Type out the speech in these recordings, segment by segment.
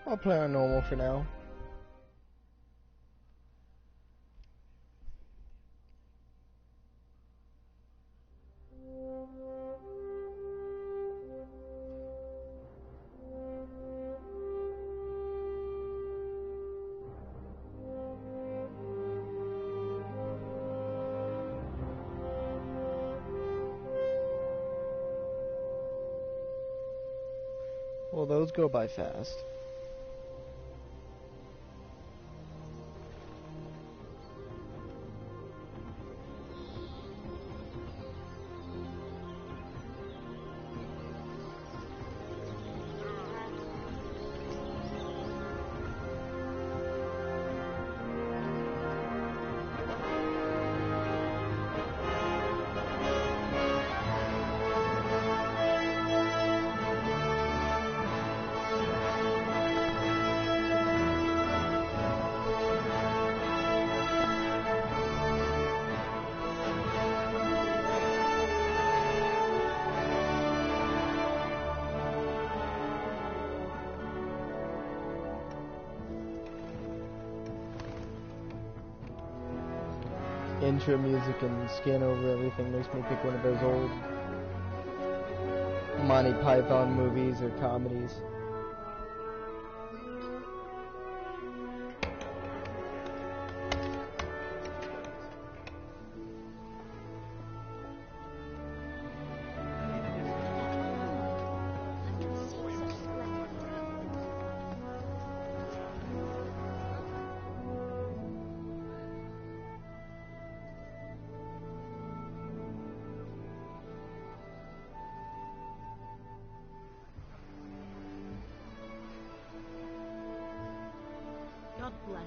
I'll play on normal for now. Well, those go by fast. Intro music and scan over everything makes me think one of those old Monty Python movies or comedies. God bless.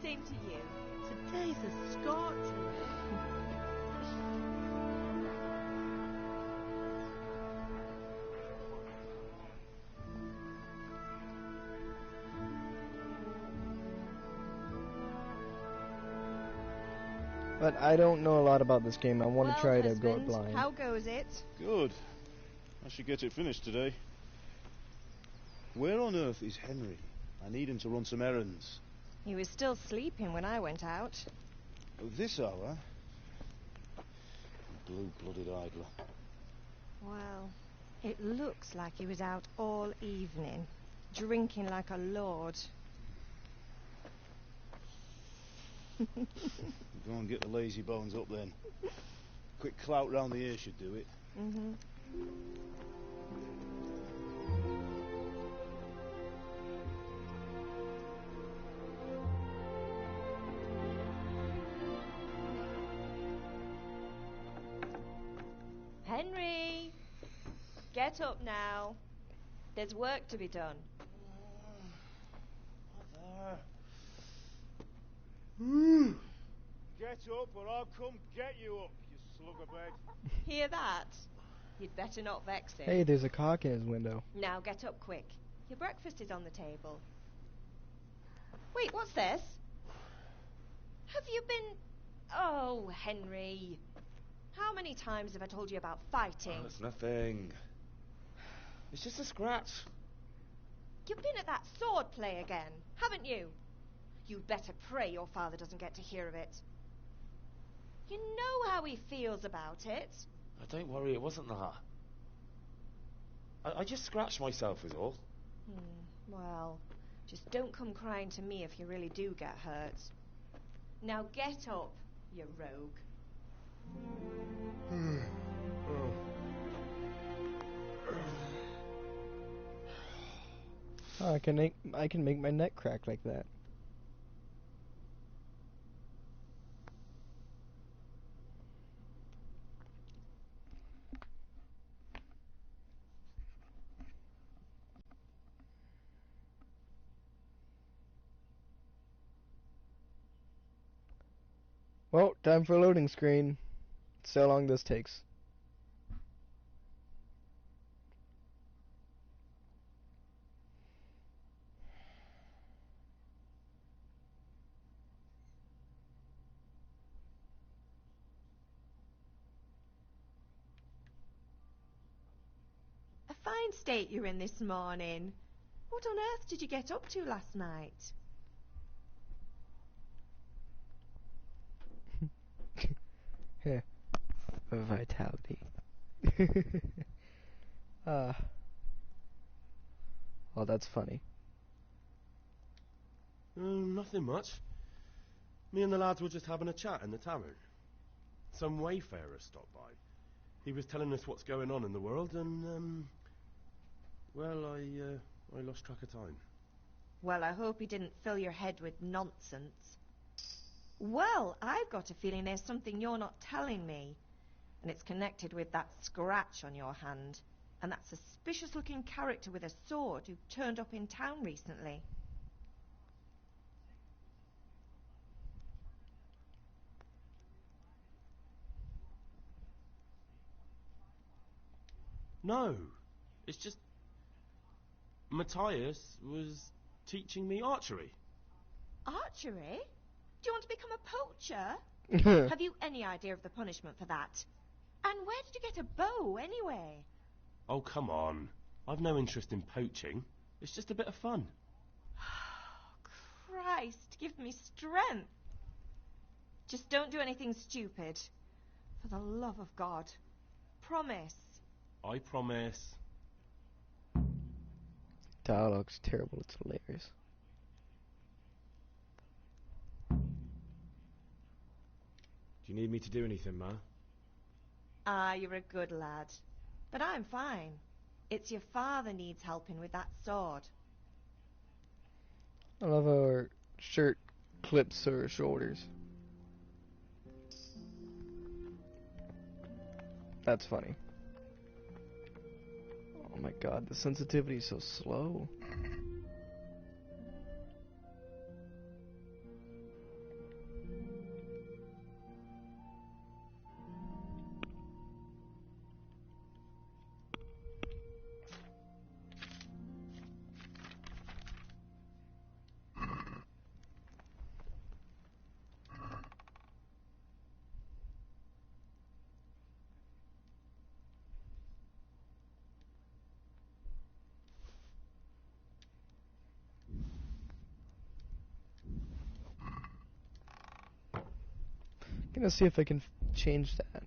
Same to you. Today's a scorcher. But I don't know a lot about this game. I want to try to go it husband, blind. How goes it? Good. I should get it finished today. Where on earth is Henry? I need him to run some errands. He was still sleeping when I went out. This hour? Blue-blooded idler. Well, it looks like he was out all evening, drinking like a lord. Go and get the lazy bones up then. Quick clout round the ear should do it. Mm-hmm. Henry! Get up now. There's work to be done. Mother. Get up or I'll come get you up, you slug of bed. Hear that? You'd better not vex him. Hey, there's a cock in his window. Now get up quick. Your breakfast is on the table. Wait, what's this? Have you been... Oh, Henry. How many times have I told you about fighting? Oh, it's nothing. It's just a scratch. You've been at that sword play again, haven't you? You'd better pray your father doesn't get to hear of it. You know how he feels about it. Oh, don't worry, it wasn't that. I just scratched myself is all. Well, just don't come crying to me if you really do get hurt. Now get up, you rogue. Oh, I can make my neck crack like that. Well, time for a loading screen. See how long this takes. A fine state you're in this morning. What on earth did you get up to last night? Vitality. Oh, that's funny. Nothing much. Me and the lads were just having a chat in the tavern. Some wayfarer stopped by. He was telling us what's going on in the world, and well, I lost track of time. Well, I hope he didn't fill your head with nonsense. Well, I've got a feeling there's something you're not telling me, and it's connected with that scratch on your hand, and that suspicious-looking character with a sword who turned up in town recently. No, it's just Matthias was teaching me archery. Archery? Do you want to become a poacher? Have you any idea of the punishment for that? And where did you get a bow, anyway? Oh, come on. I've no interest in poaching. It's just a bit of fun. Christ, give me strength. Just don't do anything stupid. For the love of God. Promise. I promise. Dialogue's terrible, it's hilarious. Do you need me to do anything, Ma? Ah, you're a good lad. But I'm fine. It's your father needs helping with that sword. I love how her shirt clips her shoulders. That's funny. Oh my god, the sensitivity is so slow. Gonna see if I can change that.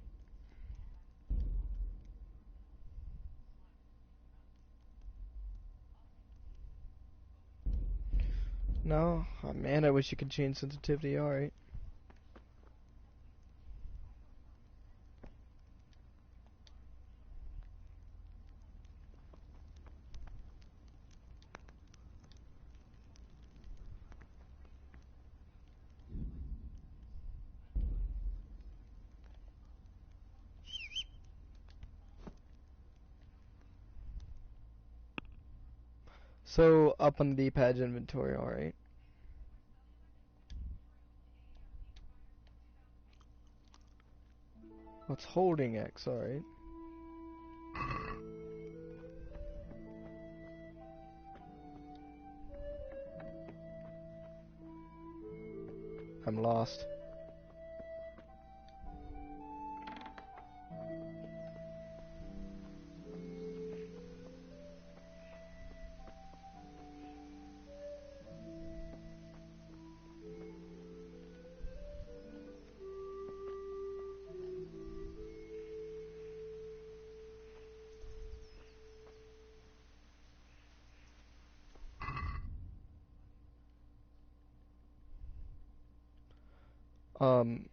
No? Oh man, I wish you could change sensitivity, alright. So, up on the D-pad inventory, alright. What's holding X, alright. I'm lost. Um,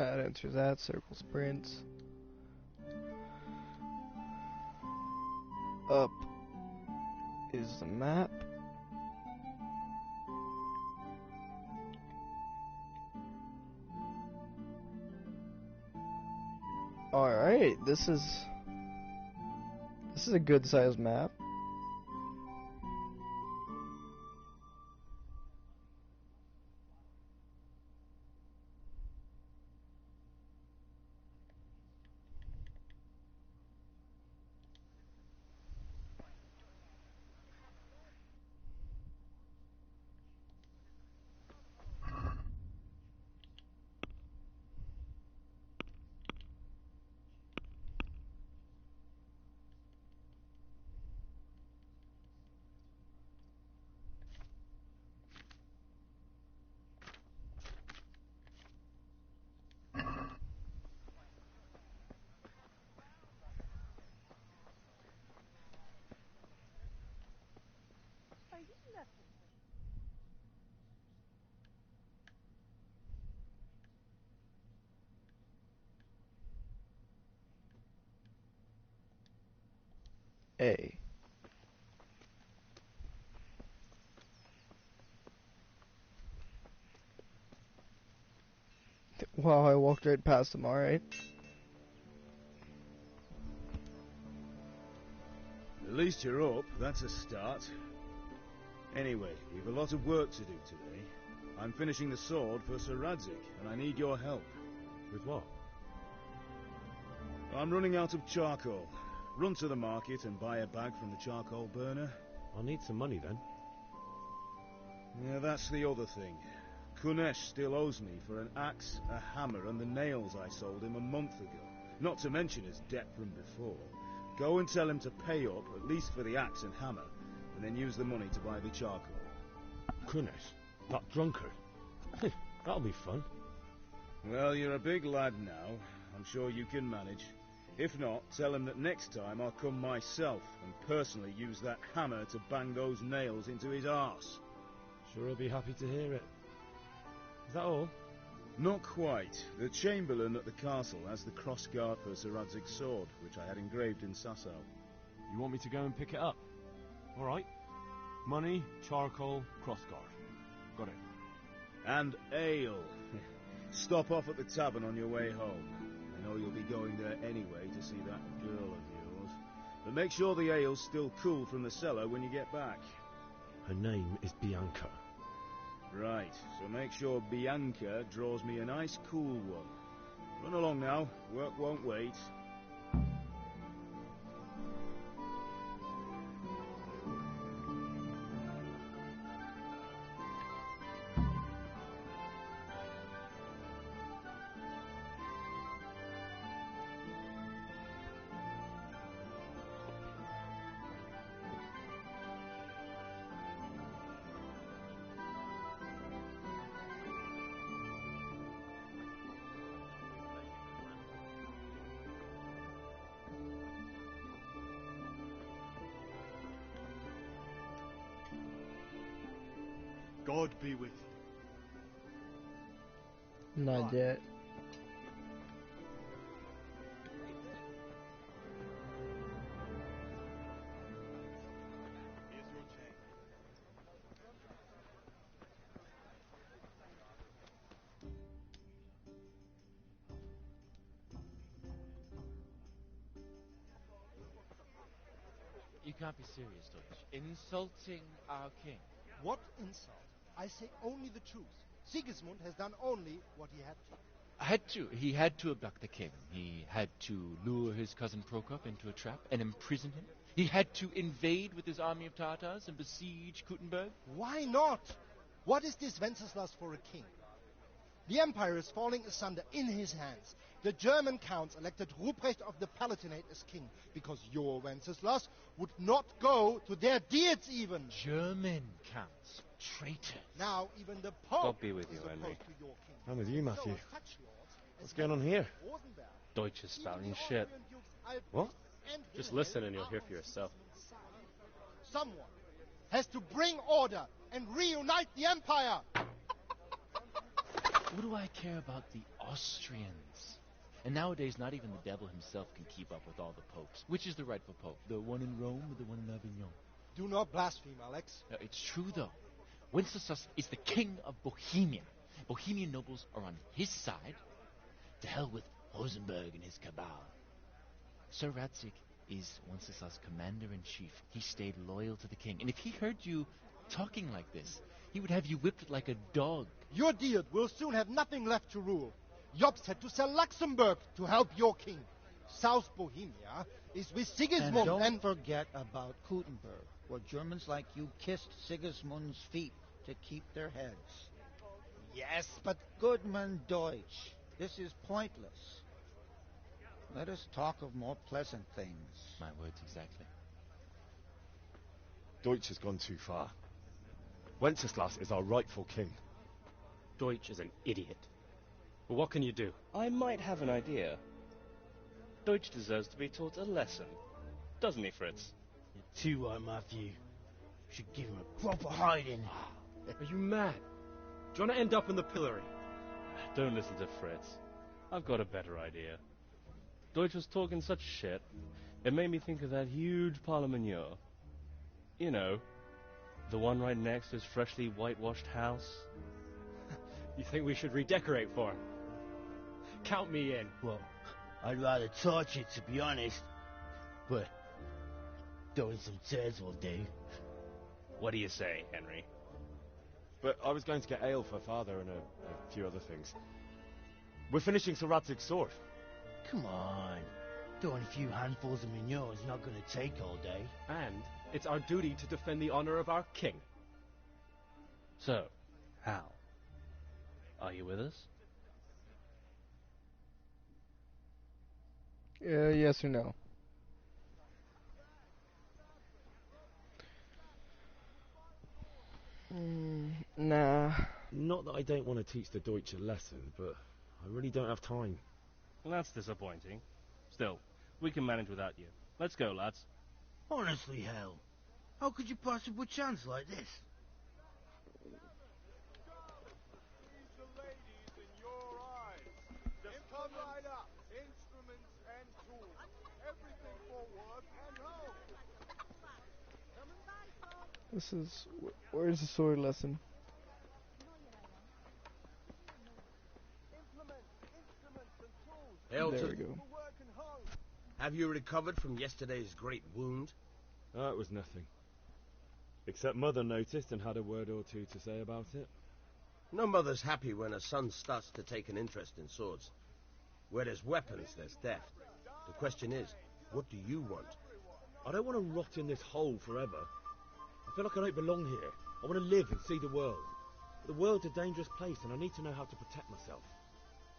That answers that. Circle sprints. Up is the map. Alright, this is a good sized map. A. Wow, I walked right past him, alright. At least you're up, that's a start. Anyway, we've a lot of work to do today. I'm finishing the sword for Sir Radzig, and I need your help. With what? I'm running out of charcoal. Run to the market and buy a bag from the charcoal burner. I'll need some money then. Yeah, that's the other thing. Kunesh still owes me for an axe, a hammer, and the nails I sold him a month ago. Not to mention his debt from before. Go and tell him to pay up, at least for the axe and hammer, and then use the money to buy the charcoal. Kunesh, that drunkard. That'll be fun. Well, you're a big lad now. I'm sure you can manage. If not, tell him that next time I'll come myself and personally use that hammer to bang those nails into his arse. Sure he'll be happy to hear it. Is that all? Not quite. The Chamberlain at the castle has the crossguard for Sir Radzig's sword, which I had engraved in Sasau. You want me to go and pick it up? Alright. Money, charcoal, crossguard. Got it. And ale. Stop off at the tavern on your way home. I know you'll be going there anyway to see that girl of yours. But make sure the ale's still cool from the cellar when you get back. Her name is Bianca. Right, so make sure Bianca draws me a nice cool one. Run along now, work won't wait. God be with you. Not yet. You can't be serious, Deutsch. Insulting our king. What insult? I say only the truth. Sigismund has done only what he had to. He had to abduct the king. He had to lure his cousin Prokop into a trap and imprison him. He had to invade with his army of Tartars and besiege Kuttenberg. Why not? What is this Wenceslas for a king? The empire is falling asunder in his hands. The German counts elected Ruprecht of the Palatinate as king because your Wenceslas would not go to their Diets even. German counts. Traitors. Now even the Pope God be with is you, Henry. opposed to your king. I'm with you, Matthew. So are such lords as What's going on here? Rosenberg. Deutsch is Even spouting the shit. Austrian dukes Albrecht What? and Just Wilhelm listen and you'll are hear on for yourself. Sigismund's side. Someone has to bring order and reunite the empire. What do I care about the Austrians? And nowadays, not even the devil himself can keep up with all the popes. Which is the rightful pope? The one in Rome or the one in Avignon? Do not blaspheme, Alex. It's true, though. Wenceslas is the king of Bohemia. Bohemian nobles are on his side. To hell with Rosenberg and his cabal. Sir Radzik is Wenceslas' commander-in-chief. He stayed loyal to the king. And if he heard you talking like this, he would have you whipped like a dog. Your Diet will soon have nothing left to rule. Jobst had to sell Luxembourg to help your king. South Bohemia is with Sigismund And don't forget about Gutenberg, where Germans like you kissed Sigismund's feet to keep their heads. Yes, but Goodman Deutsch, this is pointless. Let us talk of more pleasant things. My words exactly. Deutsch has gone too far. Wenceslas is our rightful king. Deutsch is an idiot. But what can you do? I might have an idea. Deutsch deserves to be taught a lesson. Doesn't he, Fritz? You're too right, Matthew. Should give him a proper hiding. Are you mad? Do you want to end up in the pillory? Don't listen to Fritz. I've got a better idea. Deutsch was talking such shit, it made me think of that huge parliament. You know, the one right next to his freshly whitewashed house. You think we should redecorate for him? Count me in. Well, I'd rather torch it, to be honest. But throwing some chairs will do. What do you say, Henry? But I was going to get ale for father and a few other things. We're finishing Sir Radzig's sword. Come on. Throwing a few handfuls of manure is not going to take all day. And it's our duty to defend the honor of our king. So, Hal, are you with us? Yes or no? Nah. Not that I don't want to teach the Deutsch a lesson, but I really don't have time. Well, that's disappointing. Still, we can manage without you. Let's go, lads. Honestly, Hal, how could you pass up a chance like this? Come right up. Instruments and tools. Everything for work and home. This is... Where's the sword lesson? There we go. Have you recovered from yesterday's great wound? That was nothing. Except Mother noticed and had a word or two to say about it. No mother's happy when her son starts to take an interest in swords. Where there's weapons, there's death. The question is, what do you want? I don't want to rot in this hole forever. I feel like I don't belong here. I want to live and see the world. The world's a dangerous place and I need to know how to protect myself.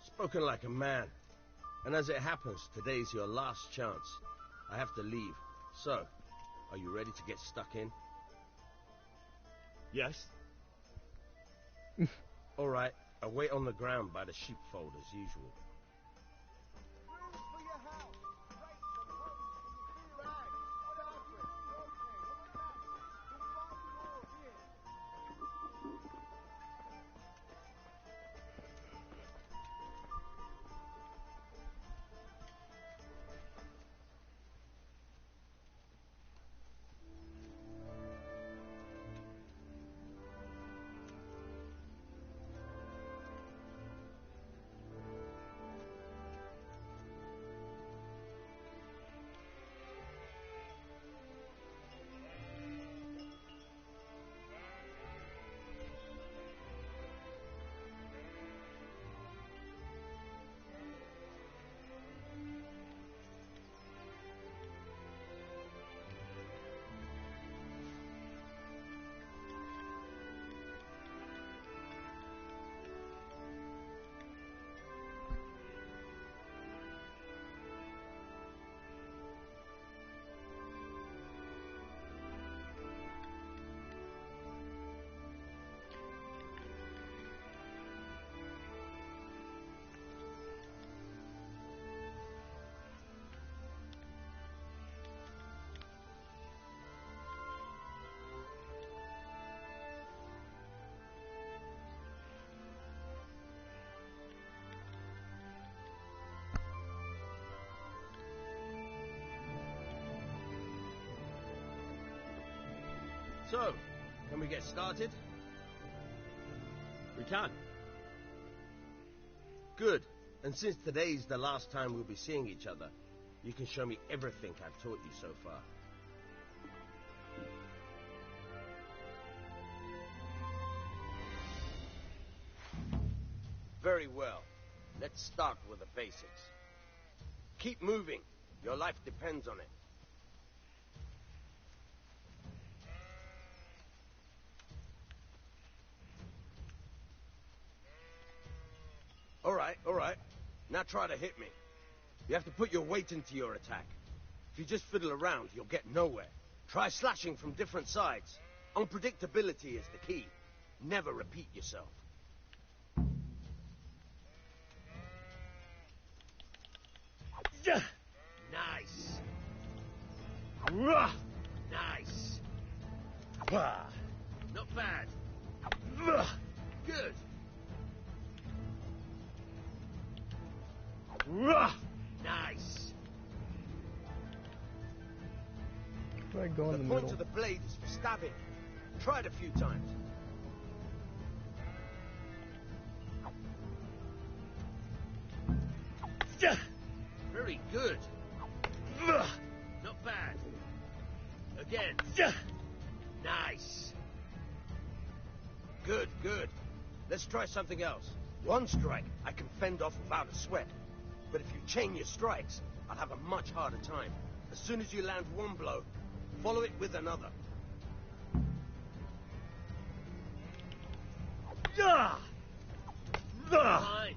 Spoken like a man. And as it happens, today's your last chance. I have to leave. So, are you ready to get stuck in? Yes. All right, I'll wait on the ground by the sheepfold as usual. So, can we get started? We can. Good. And since today's the last time we'll be seeing each other, you can show me everything I've taught you so far. Very well. Let's start with the basics. Keep moving. Your life depends on it. All right. Now try to hit me. You have to put your weight into your attack. If you just fiddle around, you'll get nowhere. Try slashing from different sides. Unpredictability is the key. Never repeat yourself. Nice. Nice. Not bad. Good. Nice. Where I go in the The middle? point of the blade is for stabbing. Try it a few times. Very good. Not bad. Again. Nice. Good, good. Let's try something else. One strike I can fend off without a sweat. But if you chain your strikes, I'll have a much harder time. As soon as you land one blow, follow it with another. Fine.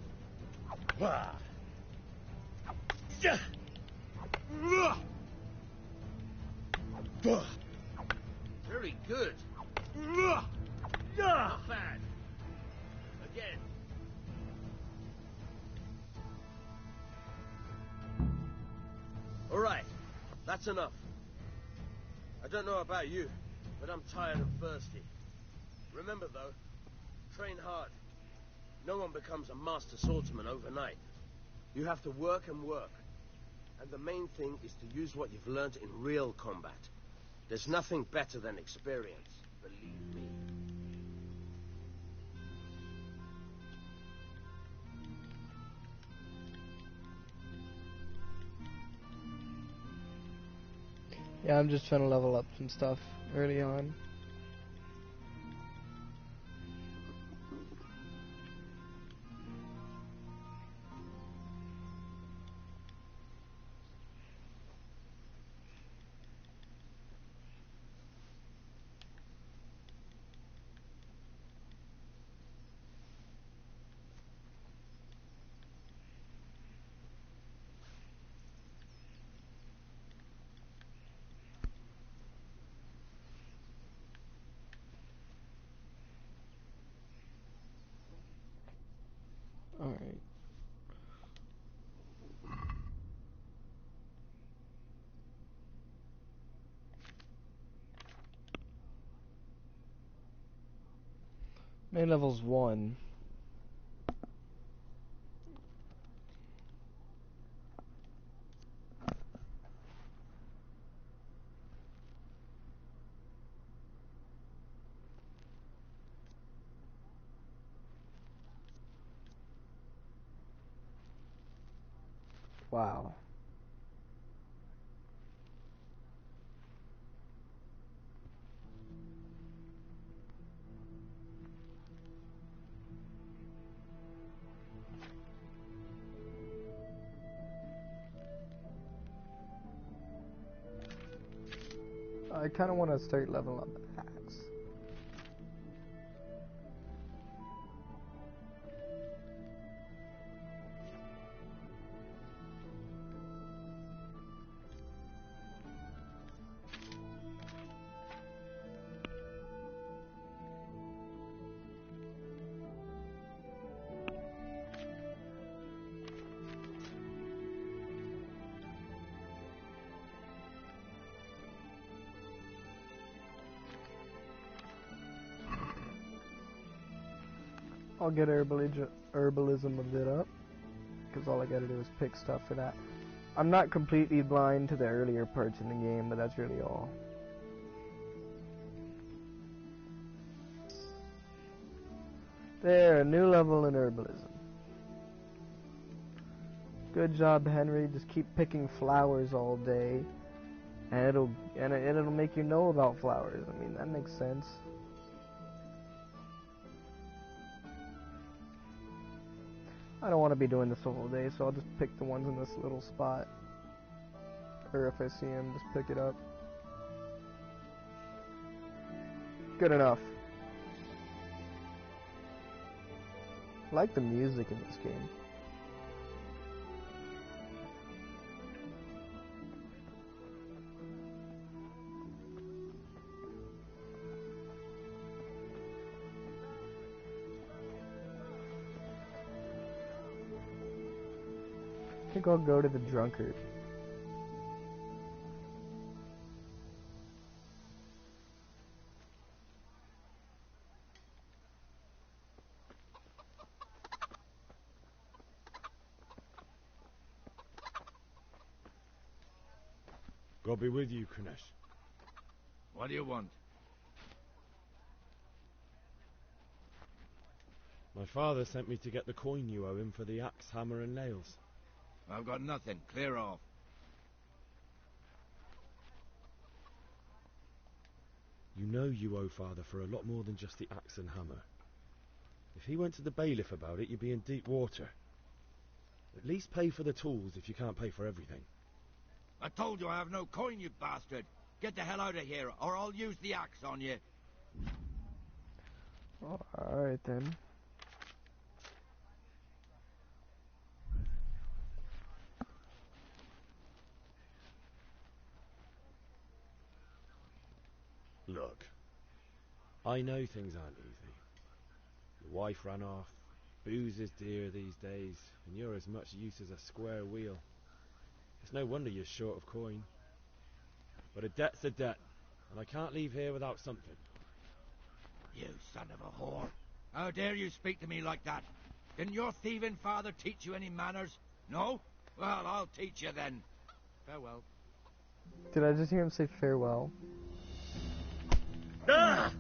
Very good. Not bad. Again. All right, that's enough. I don't know about you, but I'm tired and thirsty. Remember though, train hard. No one becomes a master swordsman overnight. You have to work and work. And the main thing is to use what you've learned in real combat. There's nothing better than experience, believe me. Yeah, I'm just trying to level up some stuff early on. Alright. Main level's 1. Wow. I kind of want to start leveling up the axe. I'll get herbalism a bit up, because all I gotta do is pick stuff for that. I'm not completely blind to the earlier parts in the game, but that's really all. There, a new level in herbalism. Good job, Henry. Just keep picking flowers all day, and it'll make you know about flowers. I mean, that makes sense. I don't want to be doing this all day, so I'll just pick the ones in this little spot. Or if I see them, just pick it up. Good enough. I like the music in this game. I think I'll go to the drunkard. God be with you, Kunesh. What do you want? My father sent me to get the coin you owe him for the axe, hammer, and nails. I've got nothing. Clear off. You know you owe father for a lot more than just the axe and hammer. If he went to the bailiff about it, you'd be in deep water. At least pay for the tools if you can't pay for everything. I told you I have no coin, you bastard. Get the hell out of here, or I'll use the axe on you. Oh, alright then. Look, I know things aren't easy. Your wife ran off, booze is dear these days, and you're as much use as a square wheel. It's no wonder you're short of coin. But a debt's a debt, and I can't leave here without something. You son of a whore. How dare you speak to me like that? Didn't your thieving father teach you any manners? No? Well, I'll teach you then. Farewell. Did I just hear him say farewell? Ah!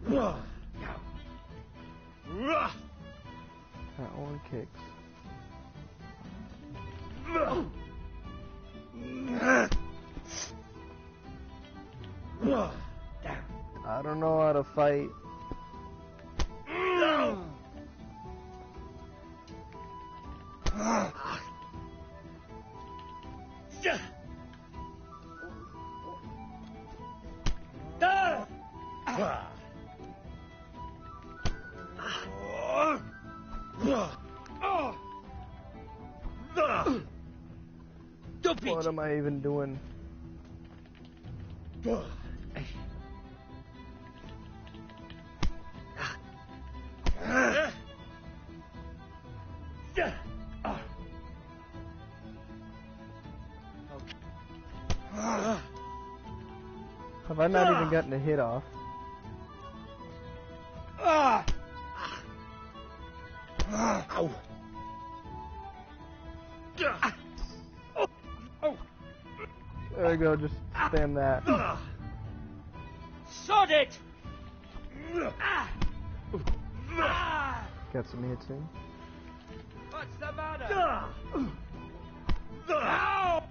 That one kicks. I don't know how to fight. What am I even doing? Have I not even gotten a hit off? Ow. There we go, just spam that. Sod it! Got some hits in. What's the matter? Ow!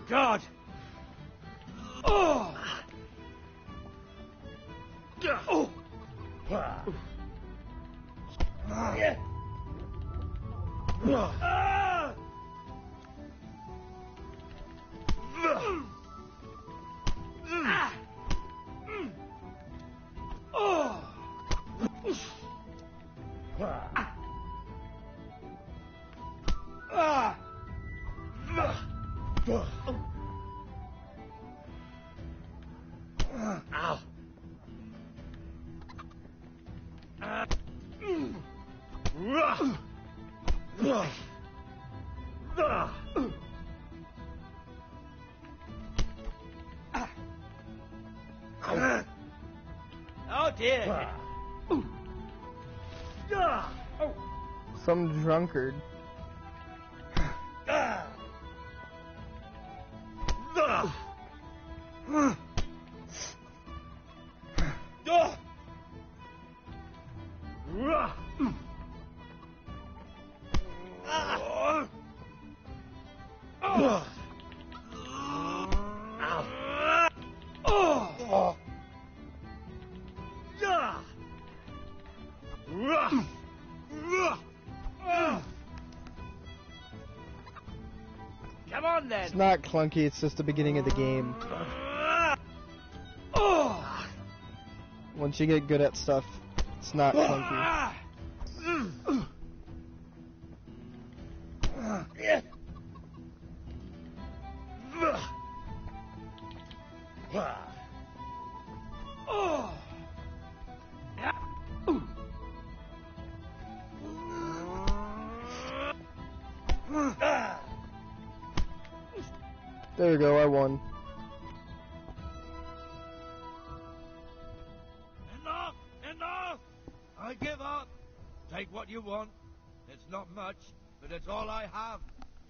God! Oh! Oh! dear. Some drunkard. Come on then. It's not clunky, it's just the beginning of the game. Once you get good at stuff, it's not clunky. There we go, I won. Enough! Enough! I give up. Take what you want. It's not much, but it's all I have.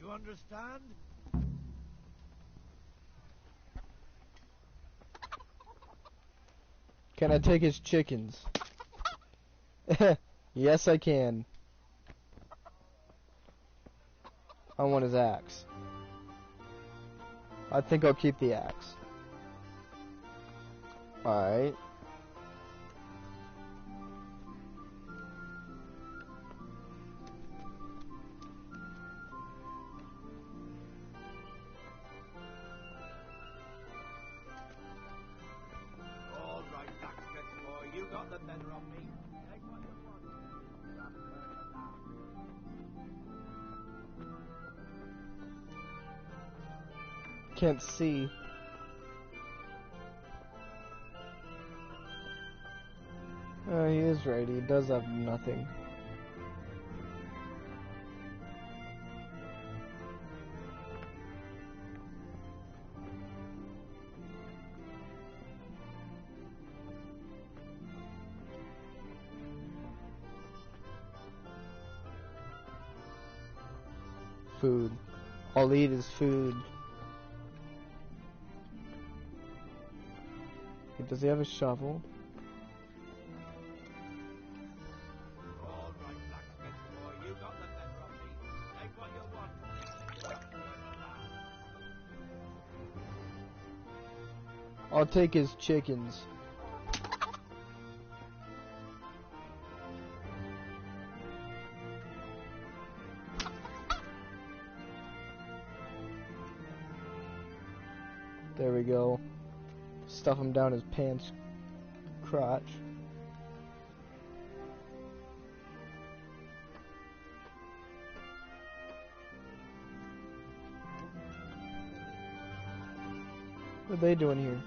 You understand? Can I take his chickens? Yes, I can. I want his axe. I think I'll keep the axe. Alright. All right, blacksmith boy, you got the better of me. Take what you want. Can't see. Oh, he is right. He does have nothing. Food. I'll eat his food. Does he have a shovel? All right, blacksmith boy, you got the better of me. Take what you want. I'll take his chickens. There we go. Stuff him down his pants crotch. What are they doing here?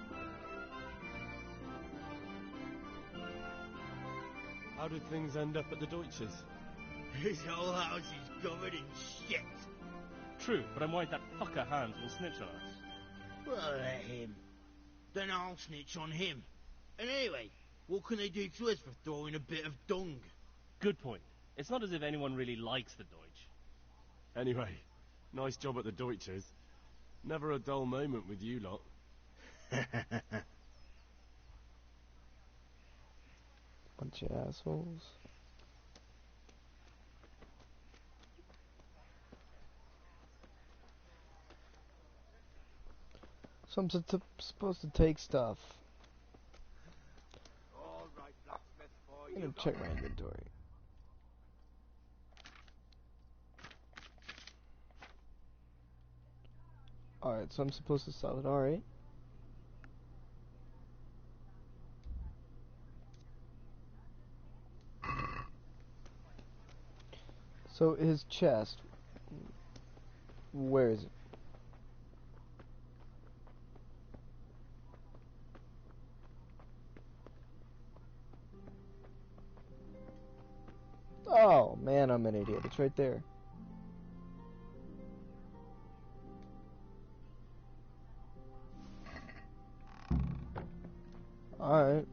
How did things end up at the Deutsches? His whole house is covered in shit. True, but I'm worried that fucker Hans will snitch on us. Well, let him. Then I'll snitch on him. And anyway, what can they do to us for throwing a bit of dung? Good point. It's not as if anyone really likes the Deutsch. Anyway, nice job at the Deutsches. Never a dull moment with you lot. Bunch of assholes. So I'm supposed to take stuff. All right, blacksmith boy, I'm you gonna got check the my inventory. Alright, so I'm supposed to sell it, alright. So his chest, where is it? Oh man, I'm an idiot. It's right there. Alright.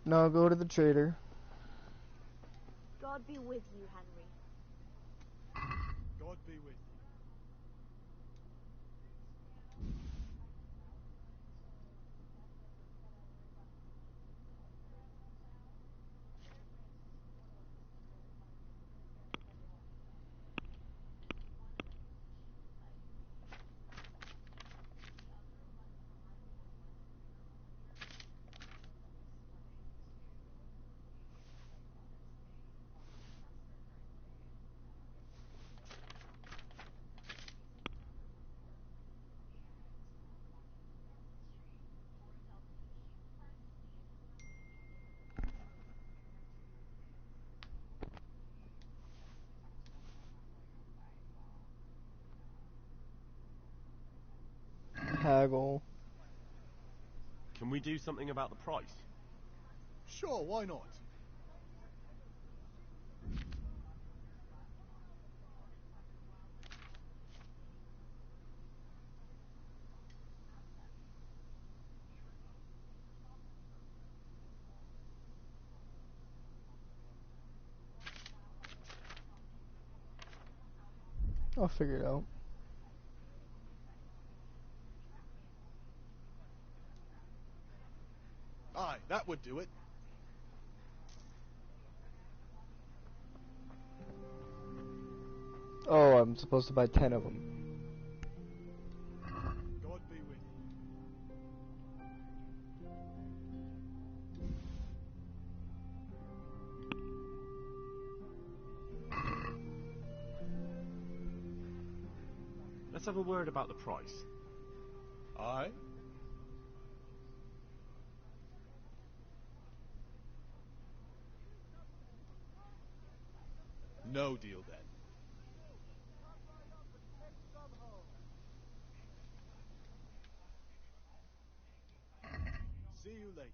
No, go to the trader. God be with you, Henry. God be with you. Haggle. Can we do something about the price? Sure, why not? I'll figure it out. Aye, that would do it. Oh, I'm supposed to buy 10 of them. God be with you. Let's have a word about the price. Aye? No deal then. See you later.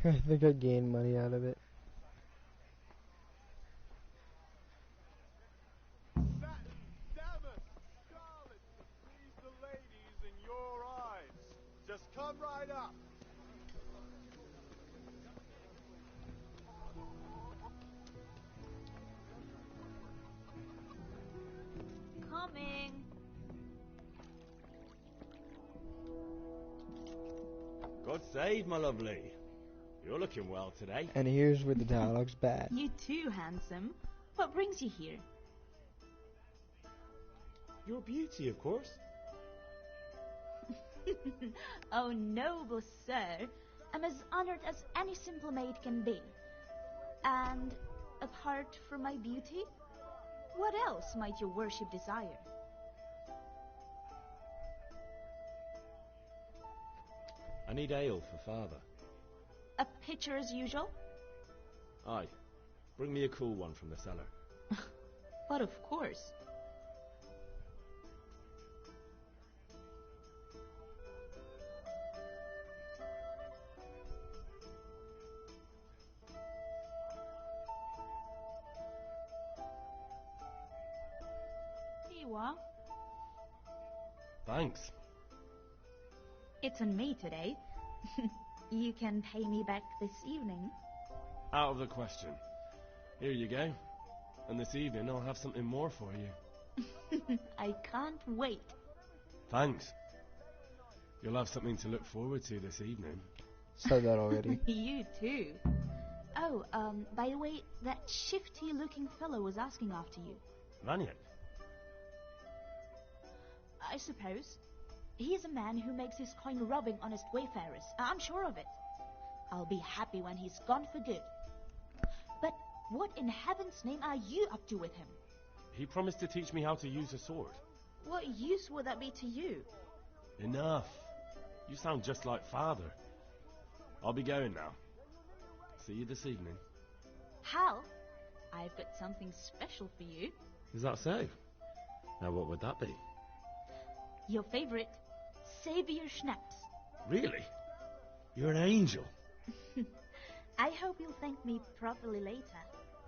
I think I gained money out of it. Satin, damask, scarlet, please the ladies in your eyes. Just come right up. Coming. God save, my lovely. You're looking well today. And here's where the dialogue's bad. You too, handsome. What brings you here? Your beauty, of course. Oh, noble sir. I'm as honored as any simple maid can be. And apart from my beauty, what else might your worship desire? I need ale for father. A pitcher as usual? Aye. Bring me a cool one from the cellar. But of course. Here you are. Thanks. It's on me today. You can pay me back this evening. Out of the question. Here you go. And this evening I'll have something more for you. I can't wait. Thanks. You'll have something to look forward to this evening. Said that already. You too. Oh, by the way, that shifty-looking fellow was asking after you. Vanian? I suppose. He is a man who makes his coin robbing honest wayfarers. I'm sure of it. I'll be happy when he's gone for good. But what in heaven's name are you up to with him? He promised to teach me how to use a sword. What use would that be to you? Enough. You sound just like Father. I'll be going now. See you this evening. Hal, I've got something special for you. Is that so? Now what would that be? Your favorite, Savior Schnapps. Really? You're an angel. I hope you'll thank me properly later.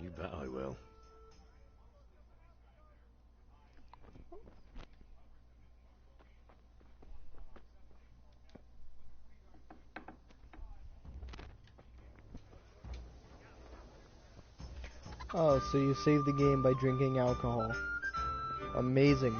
You bet I will. Oh, so you saved the game by drinking alcohol. Amazing.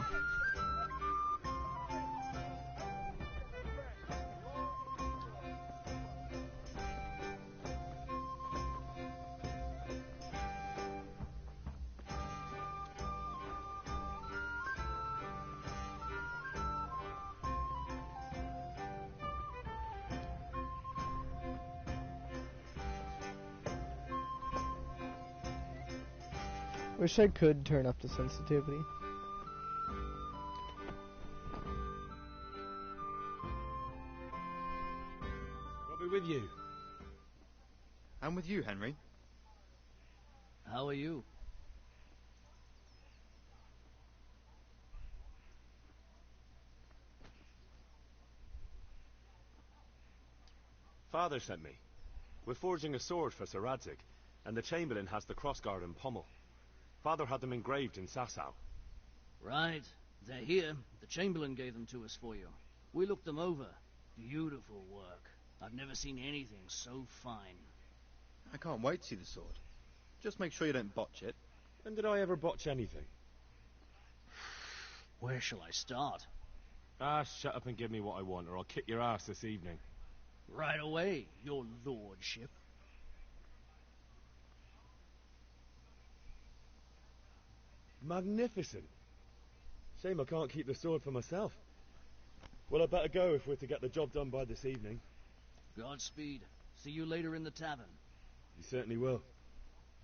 Wish I could turn up the sensitivity. I'll be with you. I'm with you, Henry. How are you? Father sent me. We're forging a sword for Sir Radzig, and the Chamberlain has the crossguard and pommel. Father had them engraved in Sasau. Right. They're here. The Chamberlain gave them to us for you. We looked them over. Beautiful work. I've never seen anything so fine. I can't wait to see the sword. Just make sure you don't botch it. When did I ever botch anything? Where shall I start? Shut up and give me what I want, or I'll kick your ass this evening. Right away, your lordship. Magnificent. Shame I can't keep the sword for myself. Well, I'd better go if we're to get the job done by this evening. Godspeed. See you later in the tavern. You certainly will.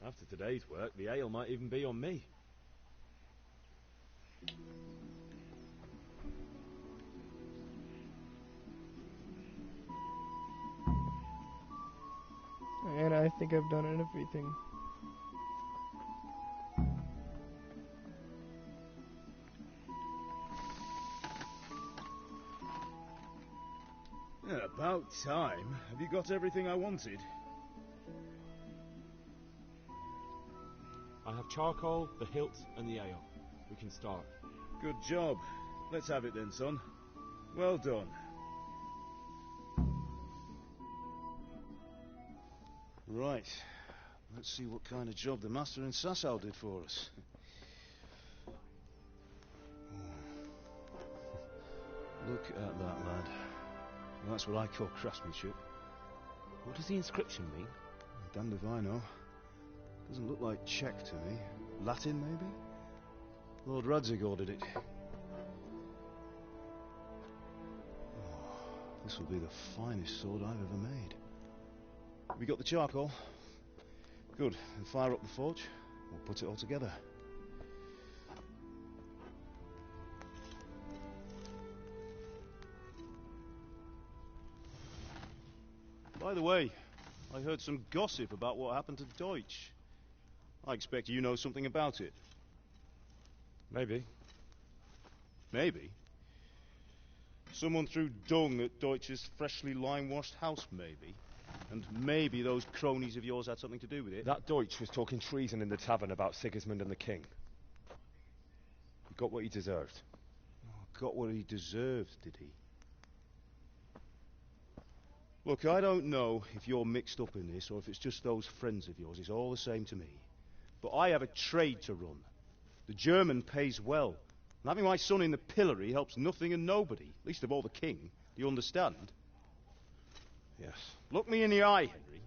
After today's work, the ale might even be on me. And I think I've done everything. Yeah, about time. Have you got everything I wanted? I have charcoal, the hilt, and the ale. We can start. Good job. Let's have it then, son. Well done. Right. Let's see what kind of job the master in Sasau did for us. Look at that, lad. That's what I call craftsmanship. What does the inscription mean? Damned if I know. Doesn't look like Czech to me. Latin, maybe? Lord Radzig ordered it. Oh, this will be the finest sword I've ever made. Have you got the charcoal? Good. Then fire up the forge. We'll put it all together. By the way, I heard some gossip about what happened to Deutsch. I expect you know something about it. Maybe. Maybe? Someone threw dung at Deutsch's freshly lime-washed house, maybe? And maybe those cronies of yours had something to do with it? That Deutsch was talking treason in the tavern about Sigismund and the king. He got what he deserved. Oh, got what he deserved, did he? Look, I don't know if you're mixed up in this or if it's just those friends of yours. It's all the same to me. But I have a trade to run. The German pays well. And having my son in the pillory helps nothing and nobody, least of all the king. Do you understand? Yes. Look me in the eye, Henry.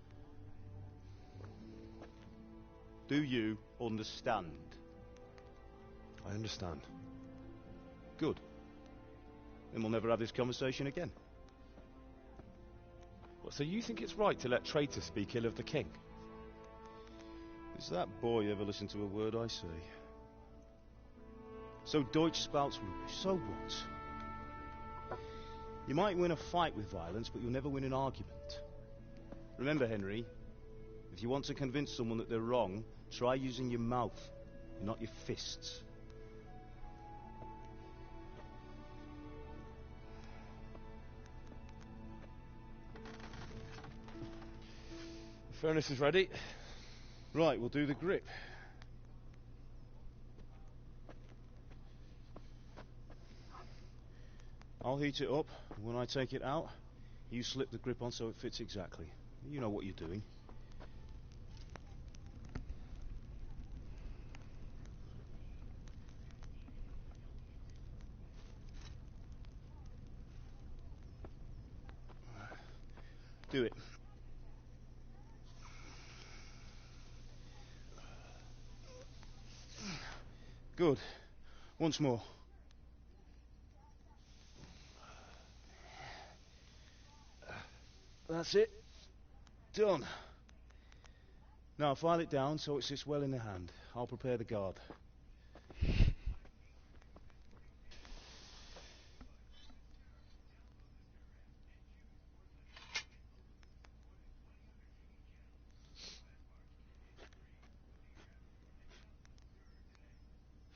Do you understand? I understand. Good. Then we'll never have this conversation again. What, so you think it's right to let traitors speak ill of the king? Does that boy ever listen to a word I say? So Deutsch spouts rubbish. So what? You might win a fight with violence, but you'll never win an argument. Remember, Henry, if you want to convince someone that they're wrong, try using your mouth, not your fists. The furnace is ready. Right, we'll do the grip. I'll heat it up. When I take it out, you slip the grip on so it fits exactly. You know what you're doing. Do it. Good. Once more. That's it. Done. Now file it down so it sits well in the hand. I'll prepare the guard.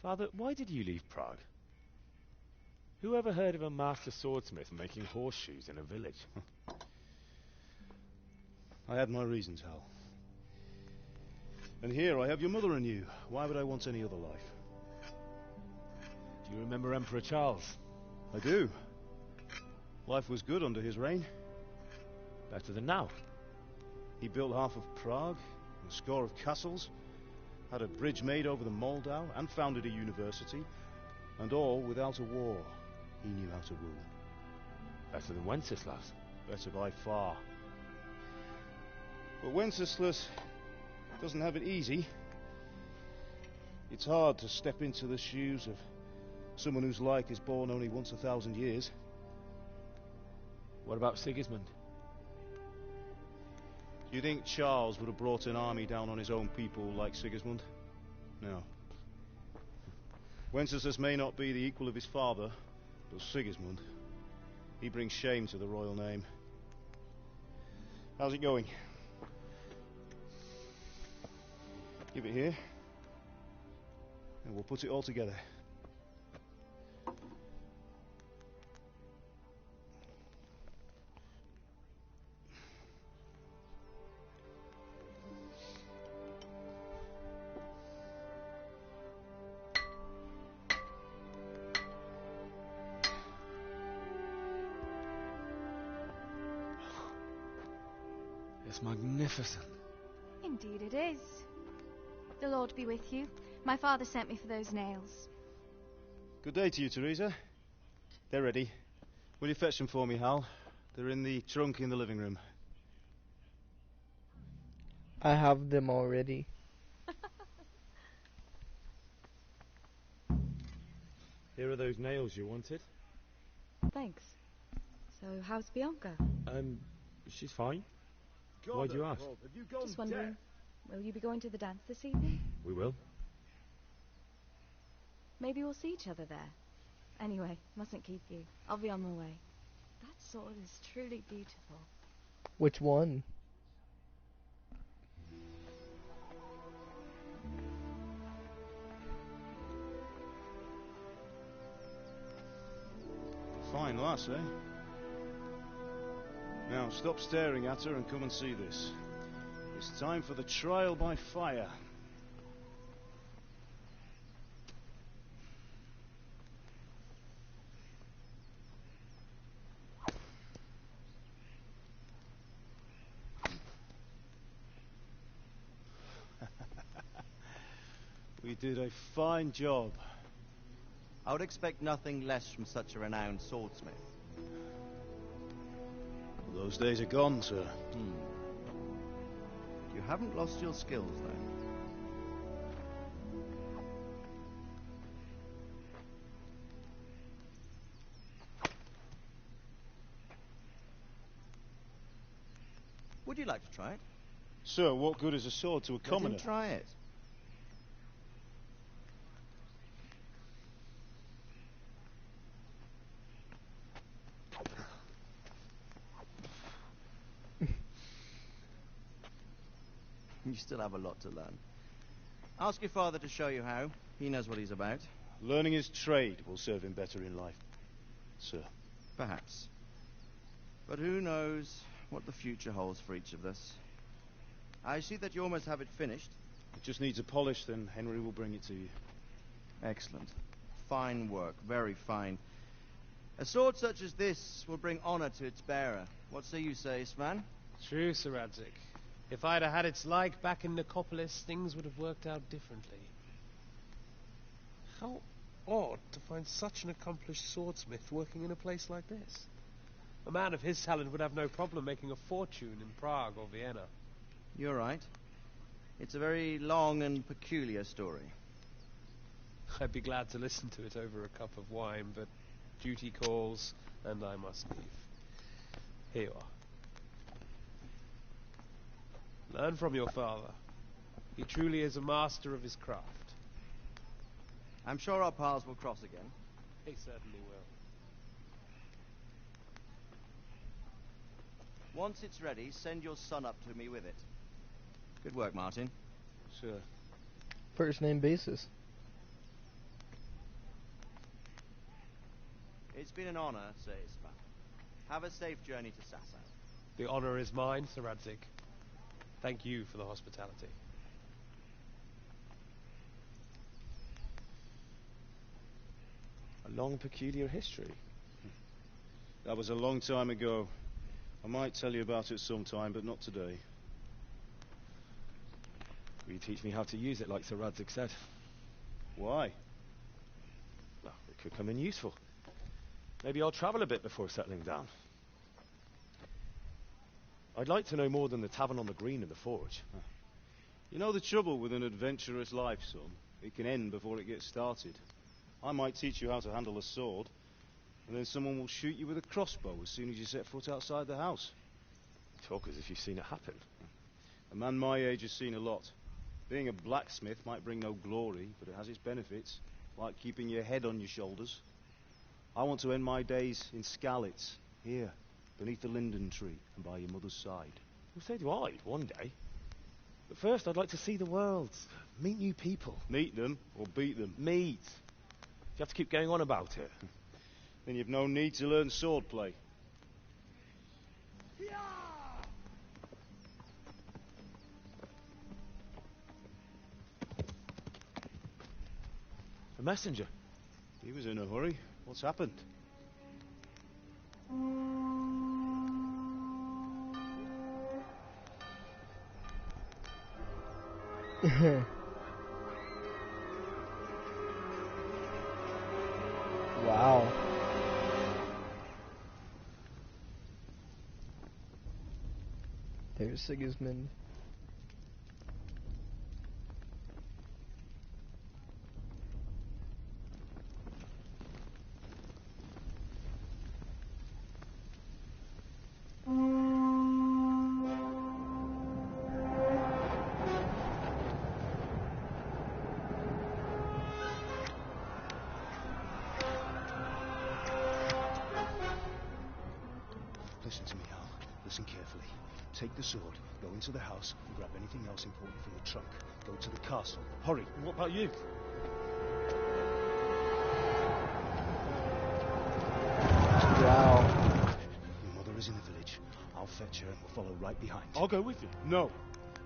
Father, why did you leave Prague? Who ever heard of a master swordsmith making horseshoes in a village? I had my reasons, Hal. And here I have your mother and you. Why would I want any other life? Do you remember Emperor Charles? I do. Life was good under his reign. Better than now. He built half of Prague, a score of castles, had a bridge made over the Moldau, and founded a university, and all without a war. He knew how to rule. Better than Wenceslas. Better by far. But Wenceslas doesn't have it easy. It's hard to step into the shoes of someone whose like is born only once 1,000 years. What about Sigismund? Do you think Charles would have brought an army down on his own people like Sigismund? No. Wenceslas may not be the equal of his father, but Sigismund, he brings shame to the royal name. How's it going? Give it here, and we'll put it all together. It's magnificent. Indeed it is. The Lord be with you. My father sent me for those nails. Good day to you, Teresa. They're ready. Will you fetch them for me, Hal? They're in the trunk in the living room. I have them already. Here are those nails you wanted. Thanks. So, how's Bianca? She's fine. Why do you ask? Just wondering, will you be going to the dance this evening? We will. Maybe we'll see each other there. Anyway, mustn't keep you. I'll be on my way. That sword is truly beautiful. Which one? Fine lass, eh? Now, stop staring at her and come and see this. It's time for the trial by fire. We did a fine job. I would expect nothing less from such a renowned swordsmith. Those days are gone, sir. You haven't lost your skills, though. Would you like to try it? Sir, what good is a sword to a commoner? Let him try it. You still have a lot to learn. Ask your father to show you how. He knows what he's about. Learning his trade will serve him better in life, sir. Perhaps. But who knows what the future holds for each of us. I see that you almost have it finished. It just needs a polish, then Henry will bring it to you. Excellent. Fine work, very fine. A sword such as this will bring honor to its bearer. What say you, Sman? True, Sir Radzik. If I'd have had its like back in Nicopolis, things would have worked out differently. How odd to find such an accomplished swordsmith working in a place like this. A man of his talent would have no problem making a fortune in Prague or Vienna. You're right. It's a very long and peculiar story. I'd be glad to listen to it over a cup of wine, but duty calls, and I must leave. Here you are. Learn from your father. He truly is a master of his craft. I'm sure our paths will cross again. He certainly will. Once it's ready, send your son up to me with it. Good work, Martin. Sure. First name basis. It's been an honor, Sir Ispan. Have a safe journey to Sasau. The honor is mine, Sir Radzik. Thank you for the hospitality. A long, peculiar history. That was a long time ago. I might tell you about it sometime, but not today. Will you teach me how to use it like Sir Radzik said? Why? Well, it could come in useful. Maybe I'll travel a bit before settling down. I'd like to know more than the tavern on the green and the forge. You know the trouble with an adventurous life, son? It can end before it gets started. I might teach you how to handle a sword, and then someone will shoot you with a crossbow as soon as you set foot outside the house. Talk as if you've seen it happen. A man my age has seen a lot. Being a blacksmith might bring no glory, but it has its benefits, like keeping your head on your shoulders. I want to end my days in Skalitz, here, beneath the linden tree and by your mother's side. Well, so do I, one day. But first I'd like to see the world, meet new people. Meet them or beat them? Meet. You have to keep going on about it. Then you've no need to learn swordplay. A messenger. He was in a hurry. What's happened? Wow. There's Sigismund. Listen to me, Hal. Listen carefully. Take the sword, go into the house, and grab anything else important from the trunk. Go to the castle. Hurry. And what about you? Wow. Your mother is in the village. I'll fetch her and we'll follow right behind. I'll go with you. No.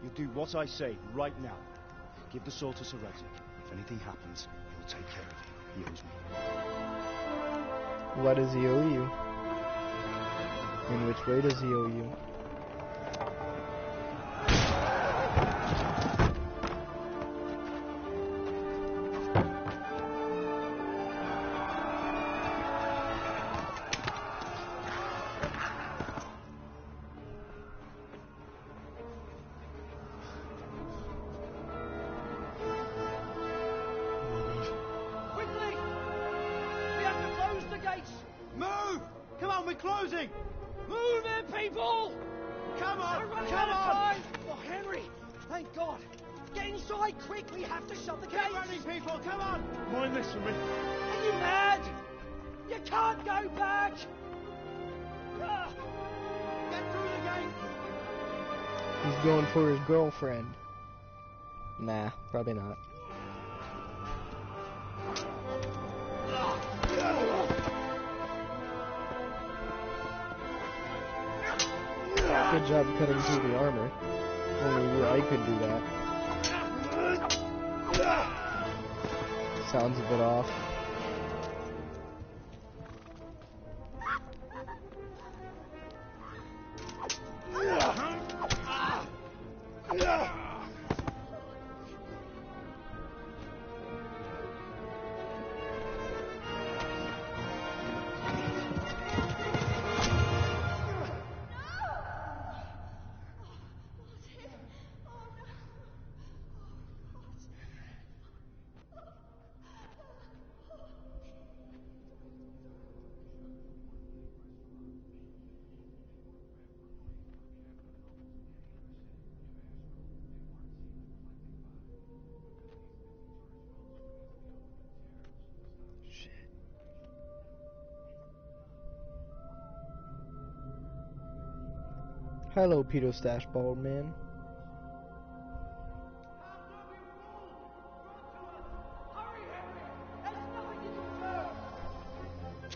You do what I say right now. Give the sword to Sir Radzik. If anything happens, he'll take care of you. He owes me. What does he owe you? In which way does he owe you? Quickly! We have to close the gates! Move! Come on, we're closing! Move it, people! Come on! We're running out of time! Oh, Henry! Thank God! Get inside, quick! We have to shut the gates! Get running, people! Come on! Mind this for me. Are you mad? You can't go back! Get through the gate! He's going for his girlfriend. Nah, probably not. Good job cutting through the armor. Only I could do that. Sounds a bit off. Hello, Peter Stash Bald Man.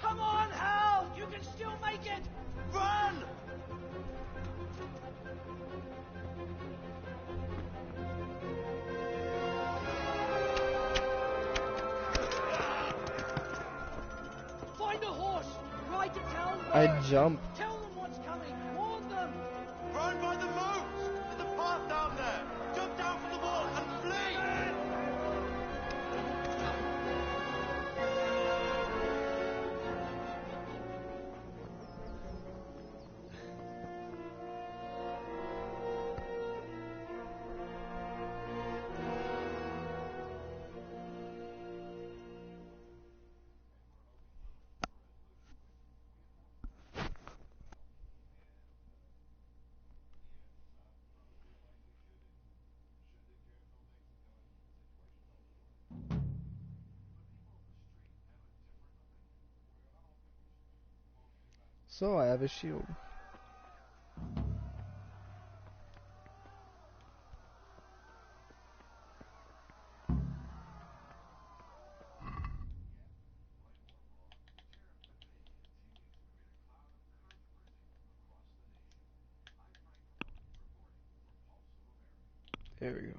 Come on, Hal! You can still make it! Run! Find a horse! Ride to town! I jump. Tell them what's coming! Warn them! Run by the moats! There's a path down there! Jump down from the wall and flee! So I have a shield. There we go.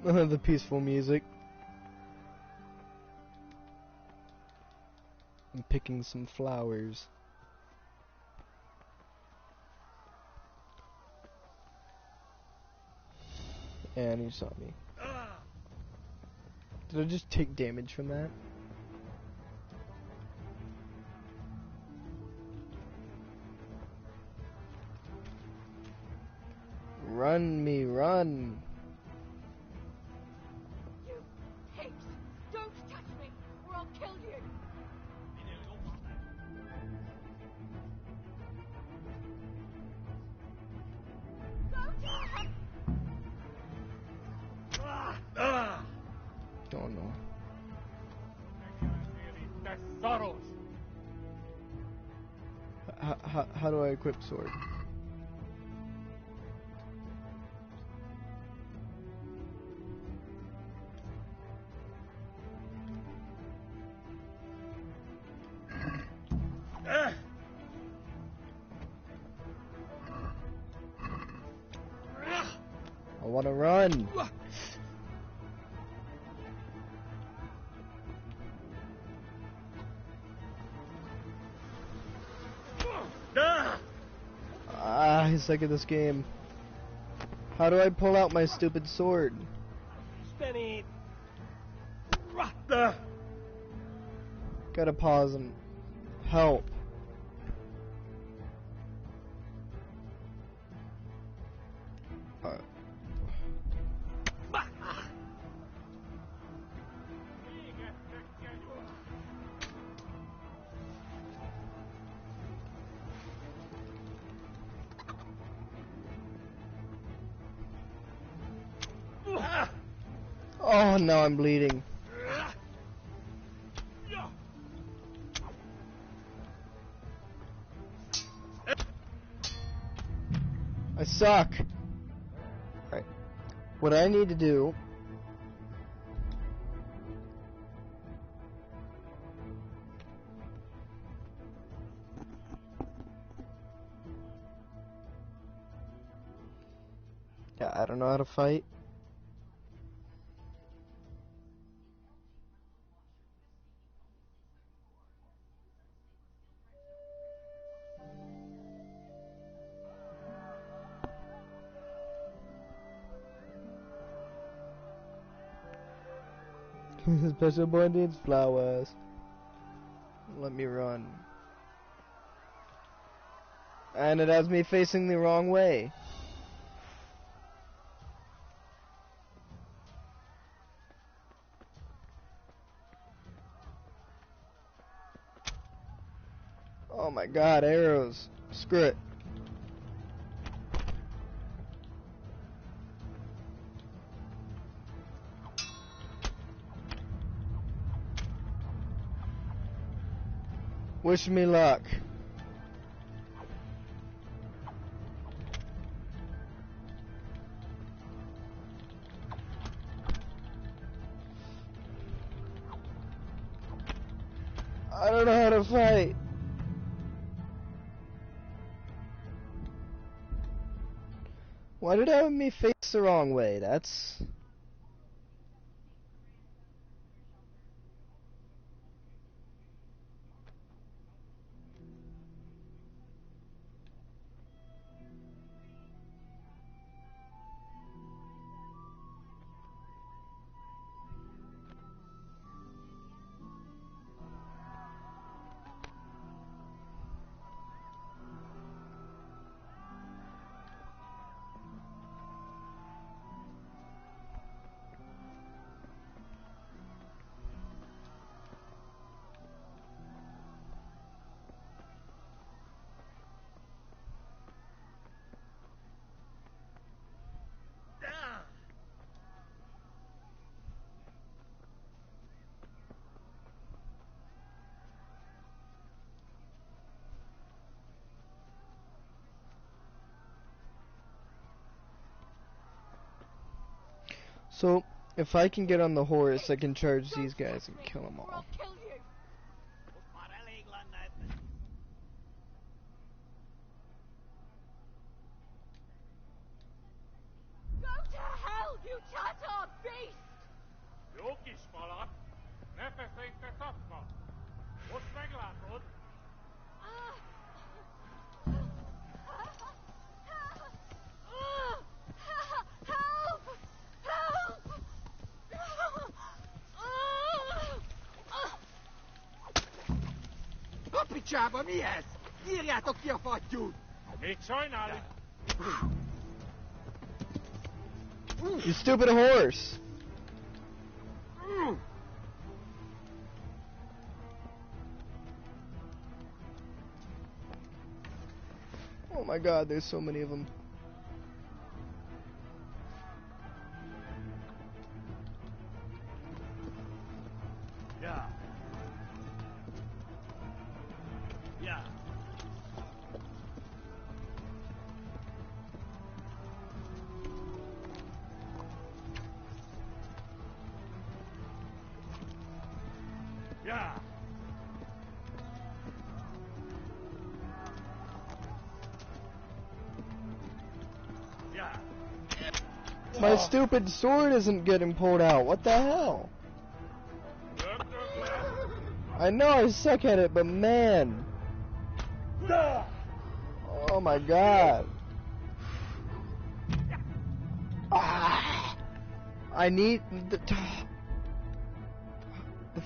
The peaceful music. I'm picking some flowers. And he saw me. Did I just take damage from that? Run me, run! You pigs! Don't touch me, or I'll kill you! Oh no. How do I equip sword? I want to run. I suck at this game. How do I pull out my stupid sword? Spinny! Gotta pause and help. Oh, now I'm bleeding. I suck. Alright. What I need to do... Yeah, I don't know how to fight. Special boy needs flowers. Let me run. And it has me facing the wrong way. Oh my god, arrows. Screw it. Wish me luck. I don't know how to fight. Why did it have me face the wrong way? That's... So, if I can get on the horse, I can charge these guys and kill them all. Go to hell, you Tatar beast! Help! Help! A picsába mi ez? Írjátok ki a fattyút! Még sajnálom! You stupid horse! Oh my god, there's so many of them. Yeah. Yeah. Yeah. Yeah. My stupid sword isn't getting pulled out. What the hell? I know I suck at it, but man. Oh my god. Ah. I need the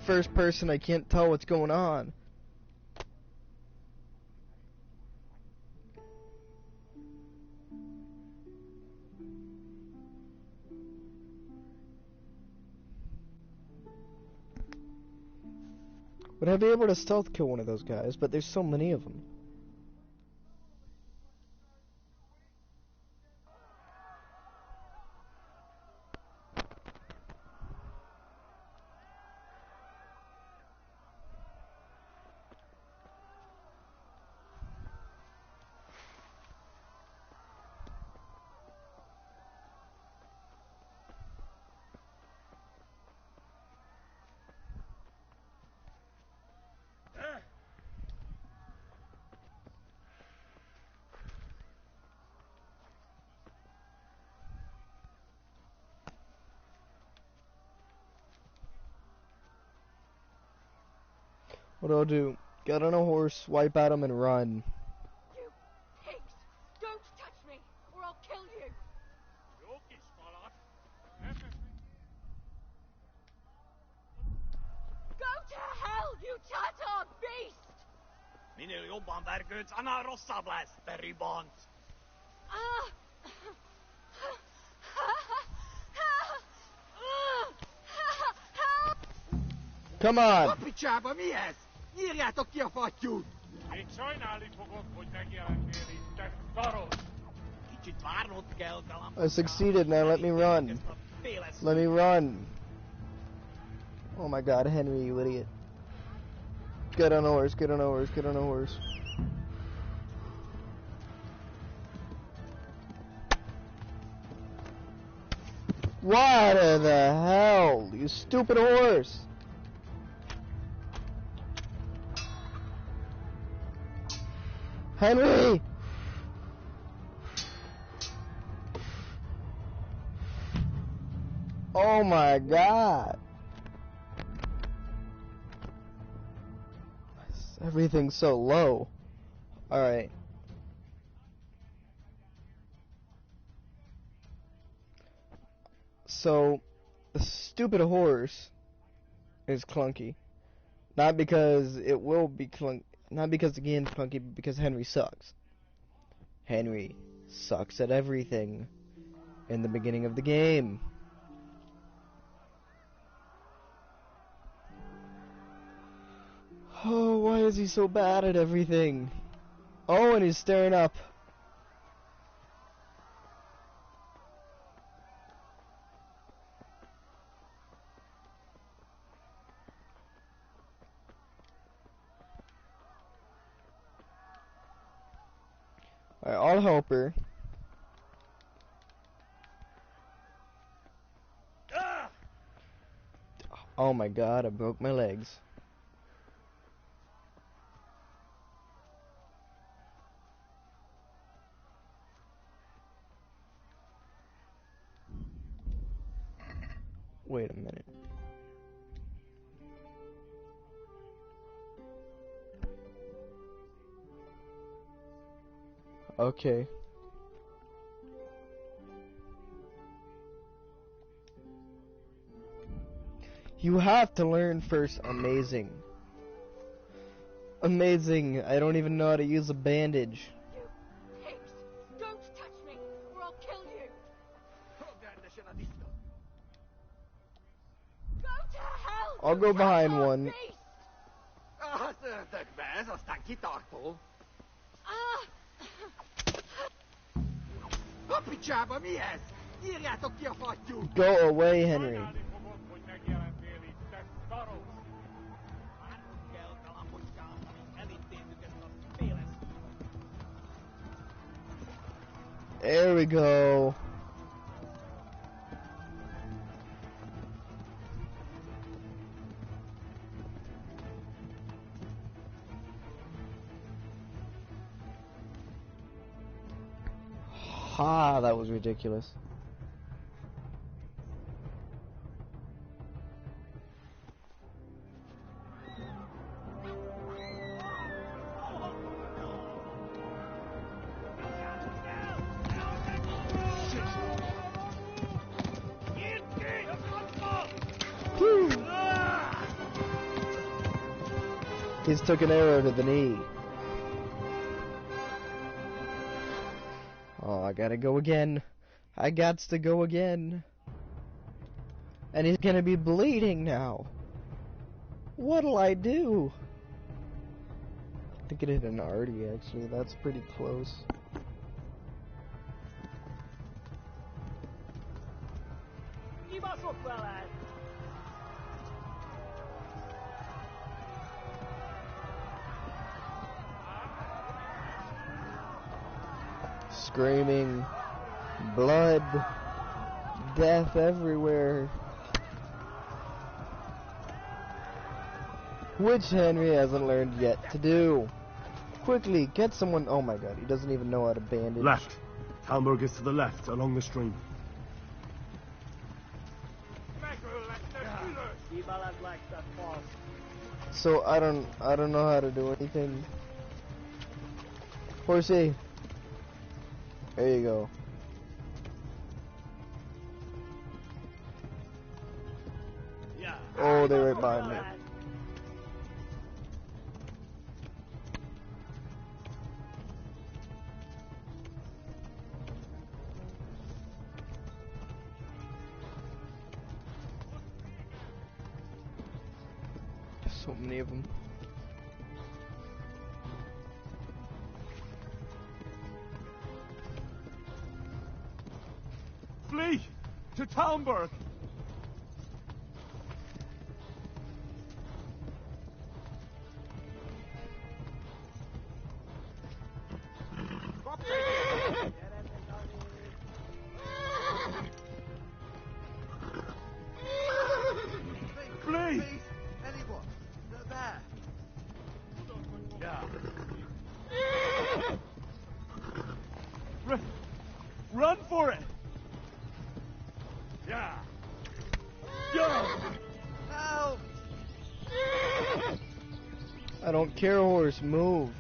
first person. I can't tell what's going on. Would I be able to stealth kill one of those guys? But there's so many of them. What do I do? Get on a horse, swipe at him, and run. You pigs! Don't touch me, or I'll kill you! Go to hell, you Tatar beast! Minul jobban vergődsz, annál rosszabb lesz, te ribont! Ah! Come on! A picsába mi ez? Nyírjátok ki a fattyút! Még sajnálni fogod, hogy megjelentél itt, te szaros! Kicsit várnod kell, I succeeded, now let me run. Let me run. Oh my god, Henry, you idiot. Get on a horse, get on a horse, get on a horse. What in the hell, you stupid horse? Henry! Oh my god. Everything's so low. Alright. So, the stupid horse is clunky. Not because it will be not because the game's clunky, but because Henry sucks. Henry sucks at everything in the beginning of the game. Oh, why is he so bad at everything? Oh, and he's staring up. Alright, I'll help her. Oh my god, I broke my legs. Wait a minute. Okay. You have to learn first amazing. Amazing. I don't even know how to use a bandage. You pigs! Don't touch me, or I'll kill you! Go to hell! I'll go behind Tatar one. beast! Ez aztán kitartó. A picsába mi ez? Nyírjátok ki a fattyút! Go away, Henry. hogy megjelentél itt, te szaros! Várnod kell, galambocskám, amíg elintézzük ezt a félesztőt. There we go. Ha, that was ridiculous. He's took an arrow to the knee. Oh, I gotta go again. I gots to go again. And he's gonna be bleeding now. What'll I do? I think it hit an artery, actually. That's pretty close. Screaming, blood, death everywhere. Which Henry hasn't learned yet to do. Quickly, get someone. Oh my god, he doesn't even know how to bandage. Left. Talmberg is to the left, along the stream. So I don't know how to do anything. Horsey. There you go. Oh, they're right behind me. So many of them. Flee! To Talmberg! Flee! Anyone? They're there. Run for it! Help! I don't care, horse. Move.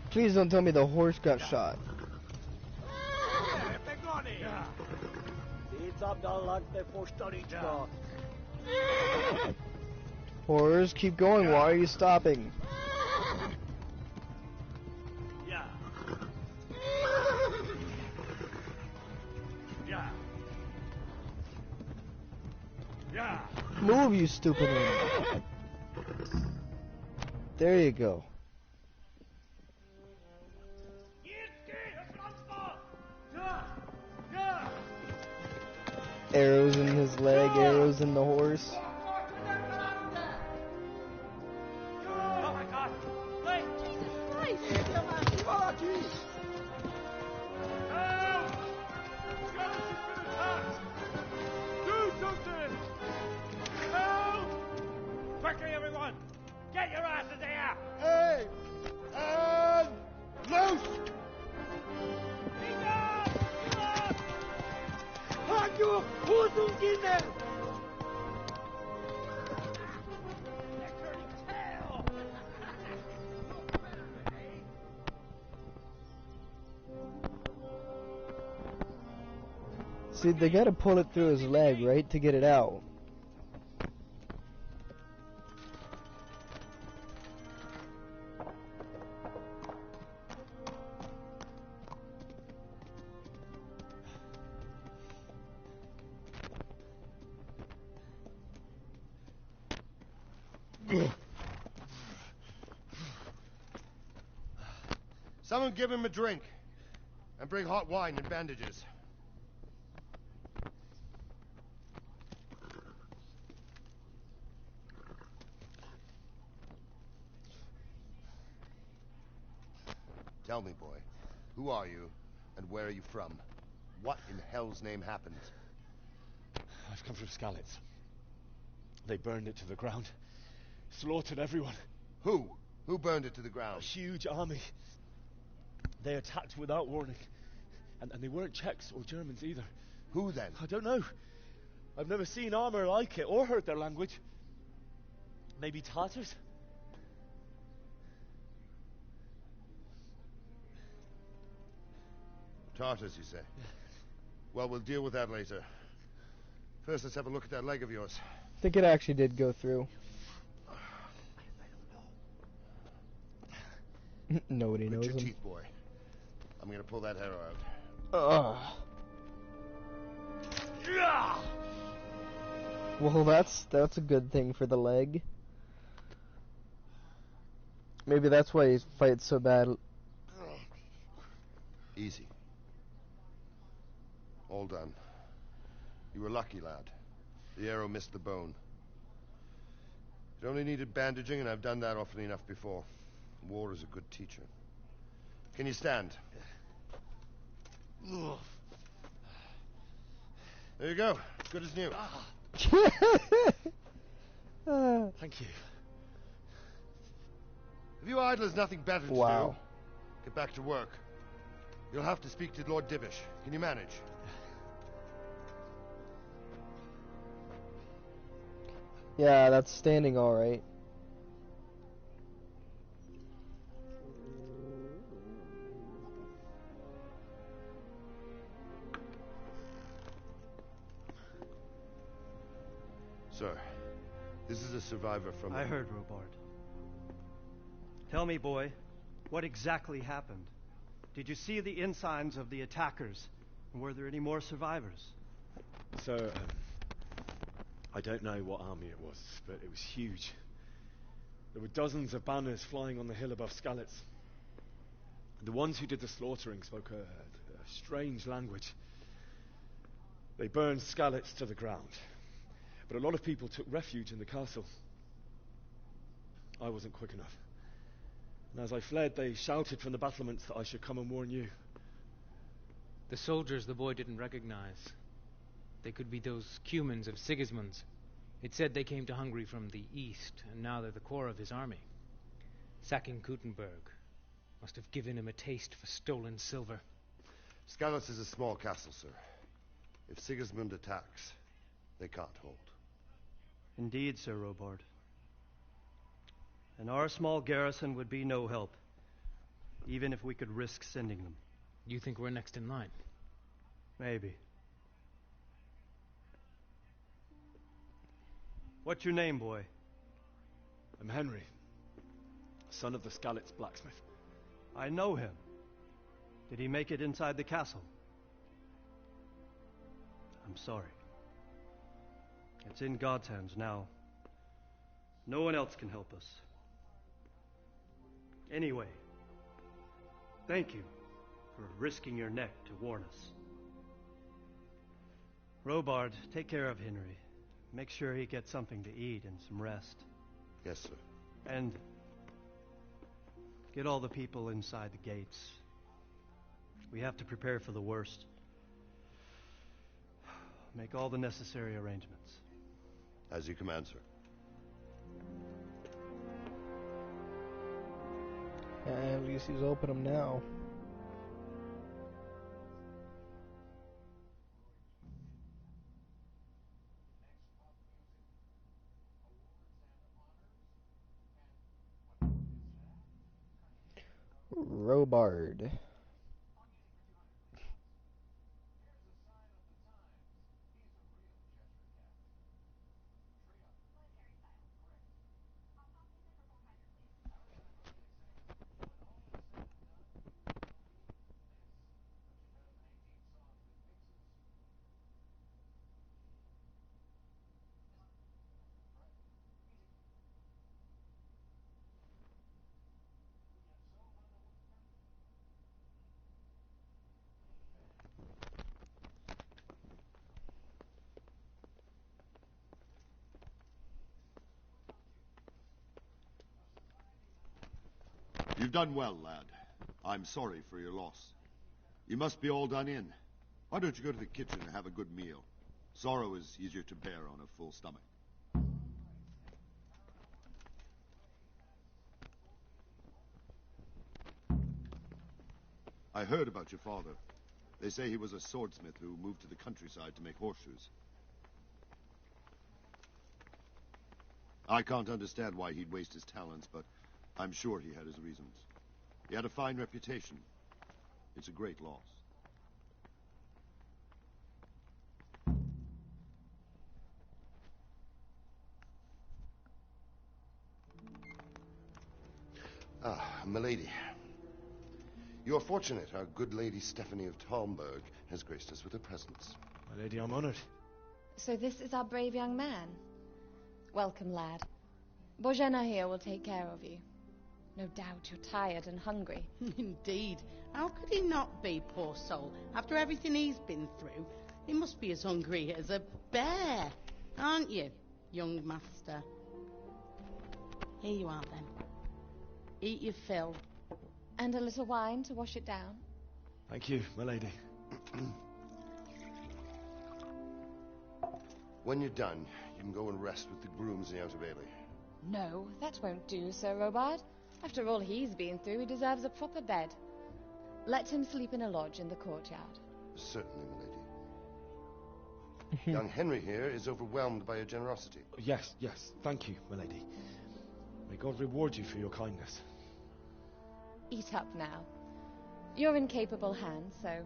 Please don't tell me the horse got shot. Horse, keep going. Why are you stopping? Move, you stupid one. There you go. Arrows in his leg, arrows in the horse. Oh my god! Wait! Jesus Christ! Help! Garrus has been attacked! Do something! Help! Quickly, everyone! Get your asses here! Hey! And loose! Hanyo! Huzungine! See, they gotta pull it through his leg, right, to get it out. Someone give him a drink. And bring hot wine and bandages. Tell me, boy, who are you, and where are you from? What in hell's name happened? I've come from Skalitz. They burned it to the ground. Slaughtered everyone. Who? Who burned it to the ground? A huge army. They attacked without warning. And they weren't Czechs or Germans either. Who then? I don't know. I've never seen armor like it or heard their language. Maybe Tatars? Tartars, you say? Well, we'll deal with that later. First, let's have a look at that leg of yours. I think it actually did go through. Nobody knows your him. teeth, boy. I'm gonna pull that hair out. Well, that's a good thing for the leg. Maybe that's why he fights so bad. Easy. All done. You were lucky, lad. The arrow missed the bone. It only needed bandaging, and I've done that often enough before. War is a good teacher. Can you stand? There you go. Good as new. Thank you. If you idlers nothing better to Wow. do, get back to work. You'll have to speak to Lord Divish. Can you manage? Yeah, that's standing all right. Sir, this is a survivor from... I heard, Robard. Tell me, boy, what exactly happened? Did you see the ensigns of the attackers? And were there any more survivors? So, I don't know what army it was, but it was huge. There were dozens of banners flying on the hill above Skalitz. The ones who did the slaughtering spoke a strange language. They burned Skalitz to the ground. But a lot of people took refuge in the castle. I wasn't quick enough. And as I fled, they shouted from the battlements that I should come and warn you. The soldiers the boy didn't recognize. They could be those Cumans of Sigismund's. It said they came to Hungary from the east, and now they're the core of his army. Sacking Gutenberg must have given him a taste for stolen silver. Skalitz is a small castle, sir. If Sigismund attacks, they can't hold. Indeed, Sir Robard. And our small garrison would be no help, even if we could risk sending them. You think we're next in line? Maybe. What's your name, boy? I'm Henry, son of the Skalitz blacksmith. I know him. Did he make it inside the castle? I'm sorry. It's in God's hands now. No one else can help us. Anyway, thank you for risking your neck to warn us. Robard, take care of Henry. Make sure he gets something to eat and some rest. Yes, sir. And get all the people inside the gates. We have to prepare for the worst. Make all the necessary arrangements. As you command, sir. At least he's open them now. Robard. You've done well, lad. I'm sorry for your loss. You must be all done in. Why don't you go to the kitchen and have a good meal? Sorrow is easier to bear on a full stomach. I heard about your father. They say he was a swordsmith who moved to the countryside to make horseshoes. I can't understand why he'd waste his talents, but I'm sure he had his reasons. He had a fine reputation. It's a great loss. Ah, milady. You're fortunate. Our good lady Stephanie of Talmberg has graced us with her presence. My lady, I'm honored. So this is our brave young man. Welcome, lad. Bojena here will take care of you. No doubt you're tired and hungry. Indeed. How could he not be, poor soul? After everything he's been through, he must be as hungry as a bear. Aren't you, young master? Here you are, then. Eat your fill. And a little wine to wash it down. Thank you, my lady. When you're done, you can go and rest with the grooms in the Outer Bailey. No, that won't do, Sir Robard. After all he's been through, he deserves a proper bed. Let him sleep in a lodge in the courtyard. Certainly, my lady. Young Henry here is overwhelmed by your generosity. Yes, thank you, my lady. May God reward you for your kindness. Eat up now. You're in capable hands, so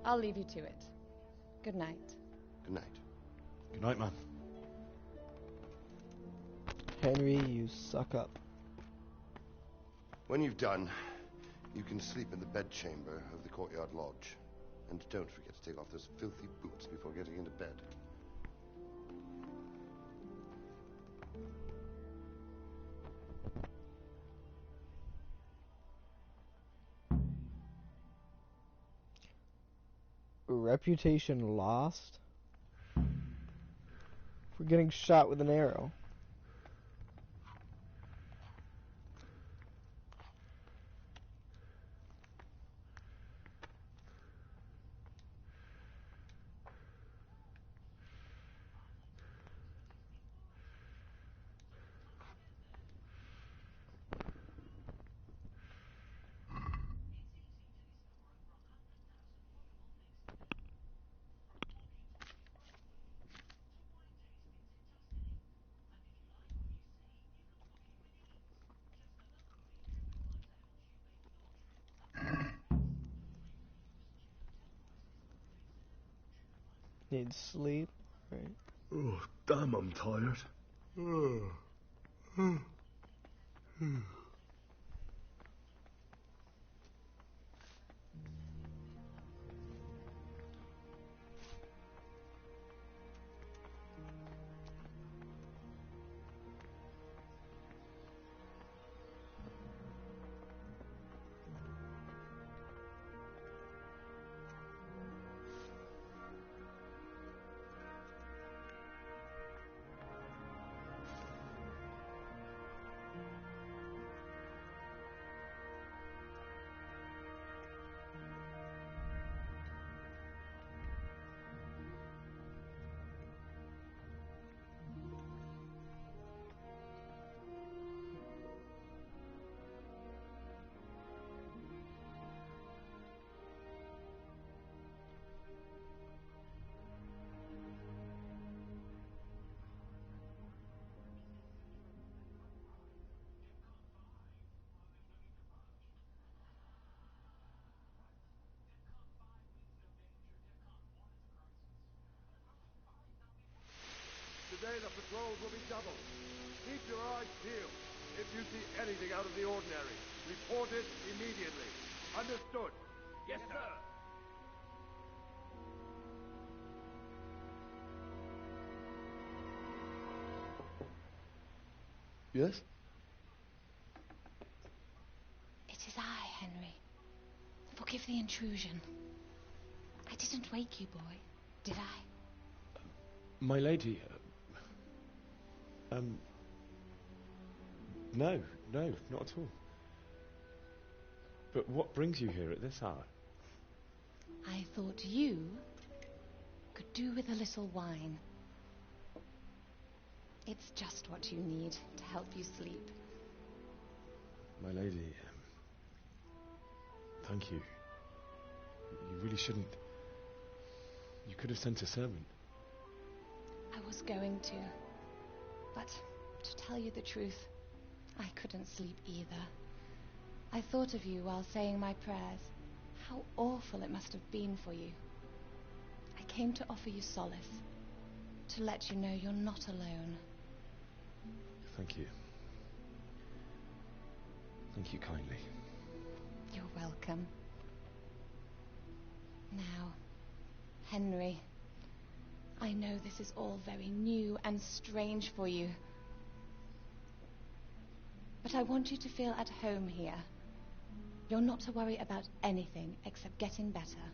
I'll leave you to it. Good night. Good night. Good night, man. Henry, you suck up. When you've done, you can sleep in the bedchamber of the courtyard lodge. And don't forget to take off those filthy boots before getting into bed. Reputation lost? For getting shot with an arrow. Need sleep, right? Oh, damn, I'm tired. Today the patrols will be doubled. Keep your eyes peeled. If you see anything out of the ordinary, report it immediately. Understood? Yes, sir. Yes? It is I, Henry. Forgive the intrusion. I didn't wake you, boy, did I? My lady, no, not at all. But what brings you here at this hour? I thought you could do with a little wine. It's just what you need to help you sleep. My lady, thank you. You really shouldn't. You could have sent a servant. I was going to, but to tell you the truth, I couldn't sleep either. I thought of you while saying my prayers. How awful it must have been for you. I came to offer you solace, to let you know you're not alone. Thank you. Thank you kindly. You're welcome. Now, Henry, I know this is all very new and strange for you. But I want you to feel at home here. You're not to worry about anything except getting better.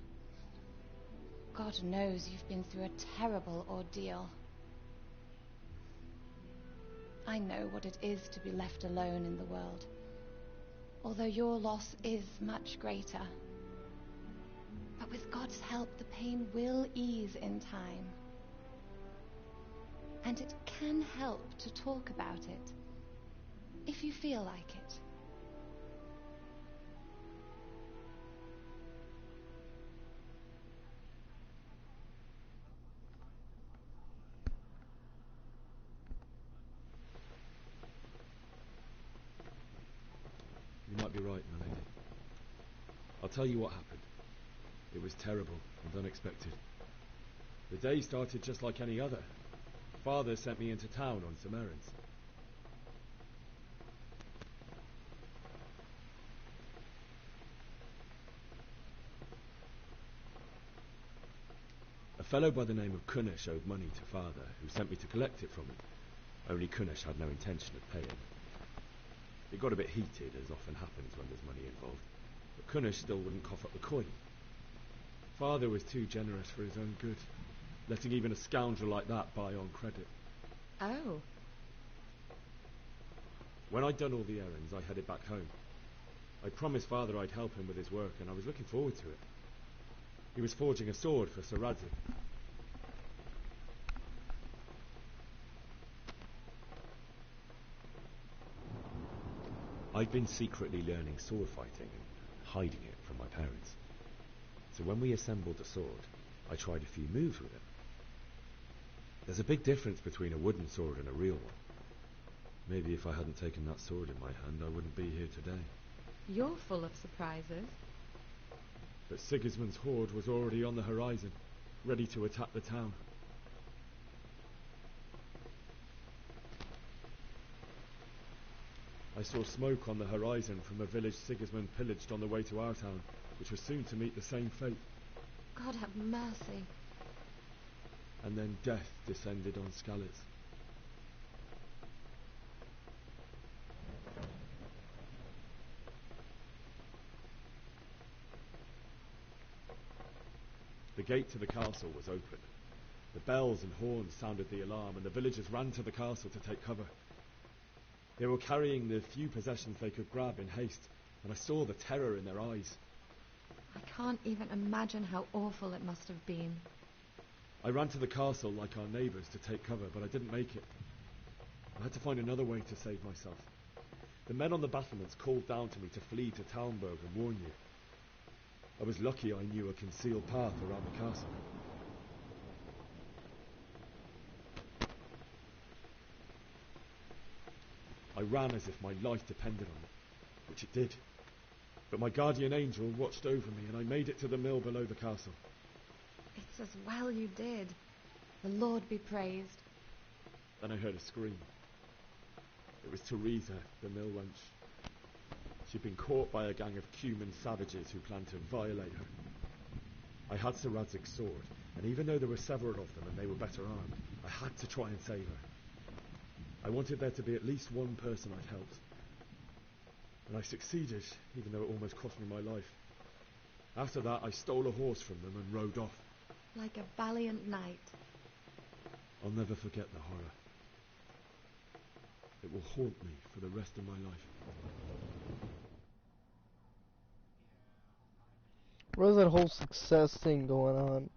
God knows you've been through a terrible ordeal. I know what it is to be left alone in the world, although your loss is much greater. But with God's help, the pain will ease in time. And it can help to talk about it, if you feel like it. You might be right, my lady. I'll tell you what happened. It was terrible and unexpected. The day started just like any other. Father sent me into town on some errands. A fellow by the name of Kunesh owed money to Father, who sent me to collect it from him. Only Kunesh had no intention of paying. It got a bit heated, as often happens when there's money involved, but Kunesh still wouldn't cough up the coin. Father was too generous for his own good, letting even a scoundrel like that buy on credit. Oh. When I'd done all the errands, I headed back home. I promised Father I'd help him with his work, and I was looking forward to it. He was forging a sword for Sir Radzik. I'd been secretly learning sword fighting and hiding it from my parents. So when we assembled the sword, I tried a few moves with it. There's a big difference between a wooden sword and a real one. Maybe if I hadn't taken that sword in my hand, I wouldn't be here today. You're full of surprises. But Sigismund's horde was already on the horizon, ready to attack the town. I saw smoke on the horizon from a village Sigismund pillaged on the way to our town, which was soon to meet the same fate. God have mercy. And then death descended on Skalitz. The gate to the castle was open. The bells and horns sounded the alarm, and the villagers ran to the castle to take cover. They were carrying the few possessions they could grab in haste, and I saw the terror in their eyes. I can't even imagine how awful it must have been. I ran to the castle like our neighbours to take cover, but I didn't make it. I had to find another way to save myself. The men on the battlements called down to me to flee to Talmberg and warn you. I was lucky I knew a concealed path around the castle. I ran as if my life depended on it, which it did. But my guardian angel watched over me, and I made it to the mill below the castle. It's as well you did. The Lord be praised. Then I heard a scream. It was Teresa, the mill wench. She'd been caught by a gang of Cuman savages who planned to violate her. I had Sir Radzig's sword, and even though there were several of them and they were better armed, I had to try and save her. I wanted there to be at least one person I'd helped. And I succeeded, even though it almost cost me my life. After that, I stole a horse from them and rode off. Like a valiant knight. I'll never forget the horror. It will haunt me for the rest of my life. What is that whole success thing going on?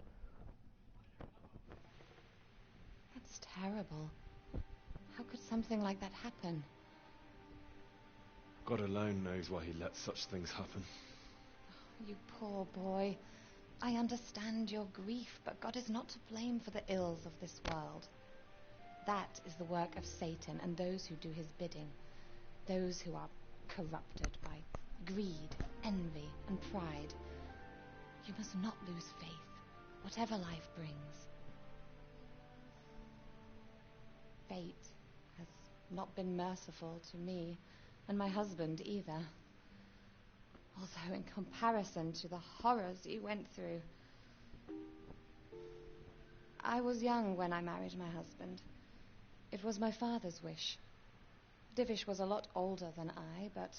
That's terrible. How could something like that happen? God alone knows why he lets such things happen. You poor boy. I understand your grief, but God is not to blame for the ills of this world. That is the work of Satan and those who do his bidding. Those who are corrupted by greed, envy, and pride. You must not lose faith, whatever life brings. Fate has not been merciful to me, and my husband either. Although in comparison to the horrors you went through, I was young when I married my husband. It was my father's wish. Divish was a lot older than I, but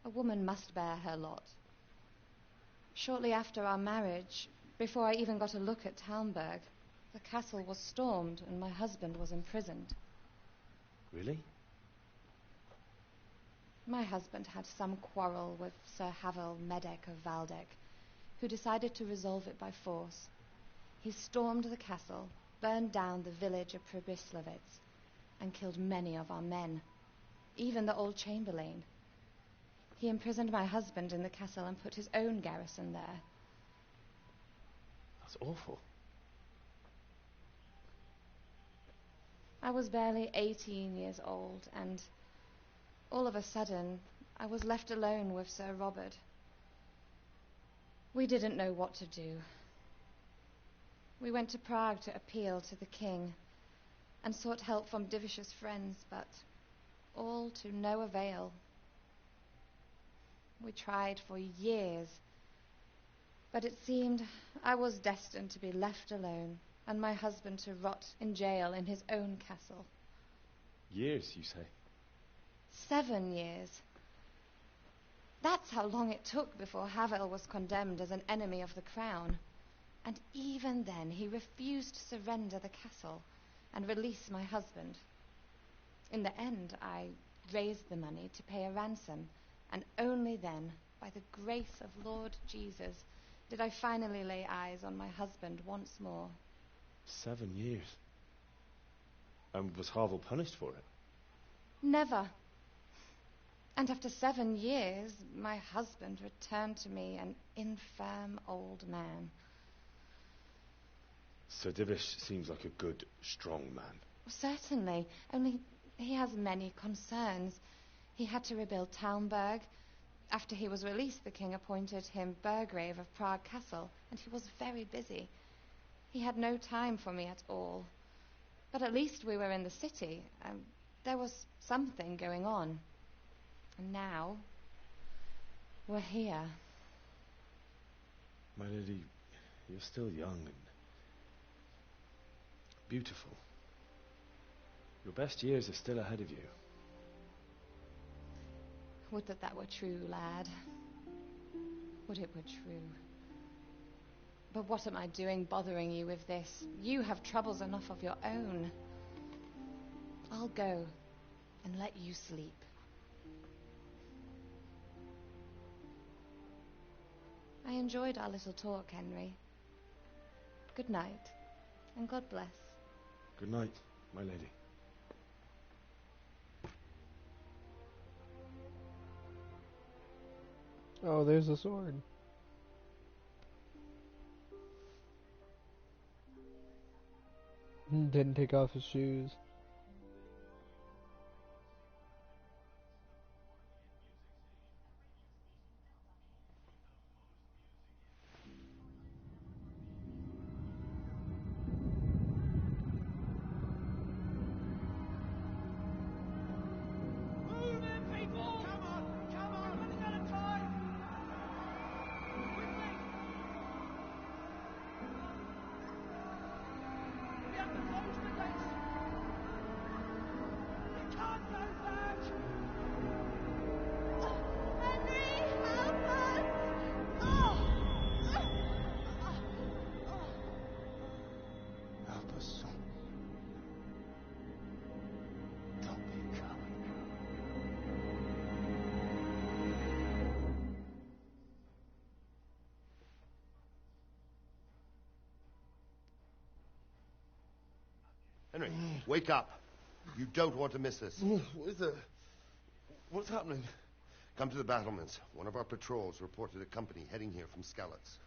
a woman must bear her lot. Shortly after our marriage, before I even got a look at Talmberg, the castle was stormed and my husband was imprisoned. Really? My husband had some quarrel with Sir Havel Medek of Valdek, who decided to resolve it by force. He stormed the castle, burned down the village of Probislavitz, and killed many of our men, even the old chamberlain. He imprisoned my husband in the castle and put his own garrison there. That's awful. I was barely 18 years old, and all of a sudden, I was left alone with Sir Robert. We didn't know what to do. We went to Prague to appeal to the king and sought help from Divish's friends, but all to no avail. We tried for years, but it seemed I was destined to be left alone and my husband to rot in jail in his own castle. Years, you say? 7 years. That's how long it took before Havel was condemned as an enemy of the crown. And even then he refused to surrender the castle and release my husband. In the end, I raised the money to pay a ransom, and only then, by the grace of Lord Jesus, did I finally lay eyes on my husband once more. 7 years. And was Havel punished for it? Never. And after 7 years, my husband returned to me an infirm old man. Sir Divish seems like a good, strong man. Certainly, only he has many concerns. He had to rebuild Talmberg. After he was released, the king appointed him Burgrave of Prague Castle, and he was very busy. He had no time for me at all. But at least we were in the city. There was something going on. And now, we're here. My lady, you're still young and beautiful. Your best years are still ahead of you. Would that that were true, lad. Would it were true. But what am I doing bothering you with this? You have troubles enough of your own. I'll go and let you sleep. I enjoyed our little talk, Henry. Good night, and God bless. Good night, my lady. Oh, there's a sword. Didn't take off his shoes. Move in, people! Come on! Come on! We're running out of time! Quickly! We have to close the gates! You can't go back! Henry, help us! Help us, son. Don't be a coward. Henry, wake up. You don't want to miss this. What is it? What's happening? Come to the battlements. One of our patrols reported a company heading here from Skalitz.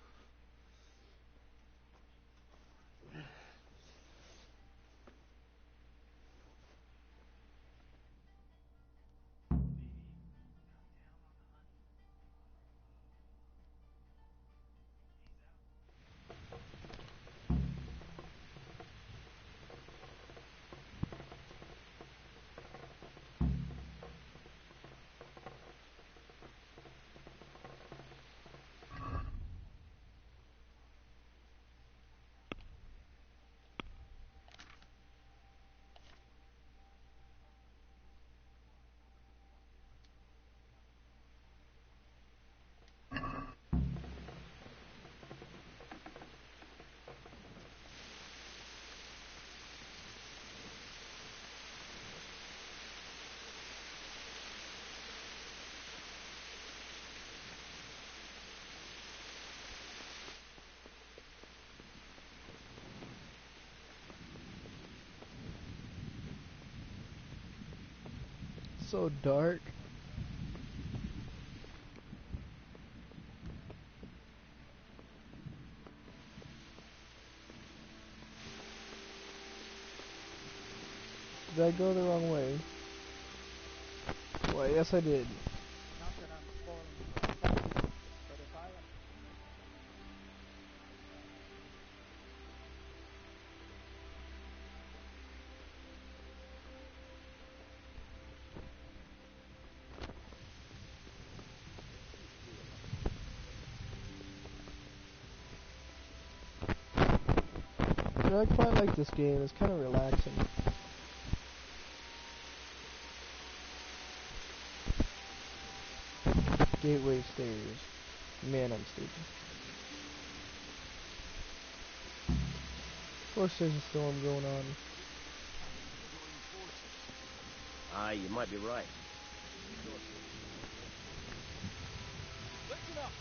so dark. Did I go the wrong way? Well, yes I did. Not that I'm spoiling your fun, but if I... You know, I quite like this game. It's kind of relaxing. Gateway stairs. Man, I'm stupid. Of course there's a storm going on. Aye, you might be right. Listen up.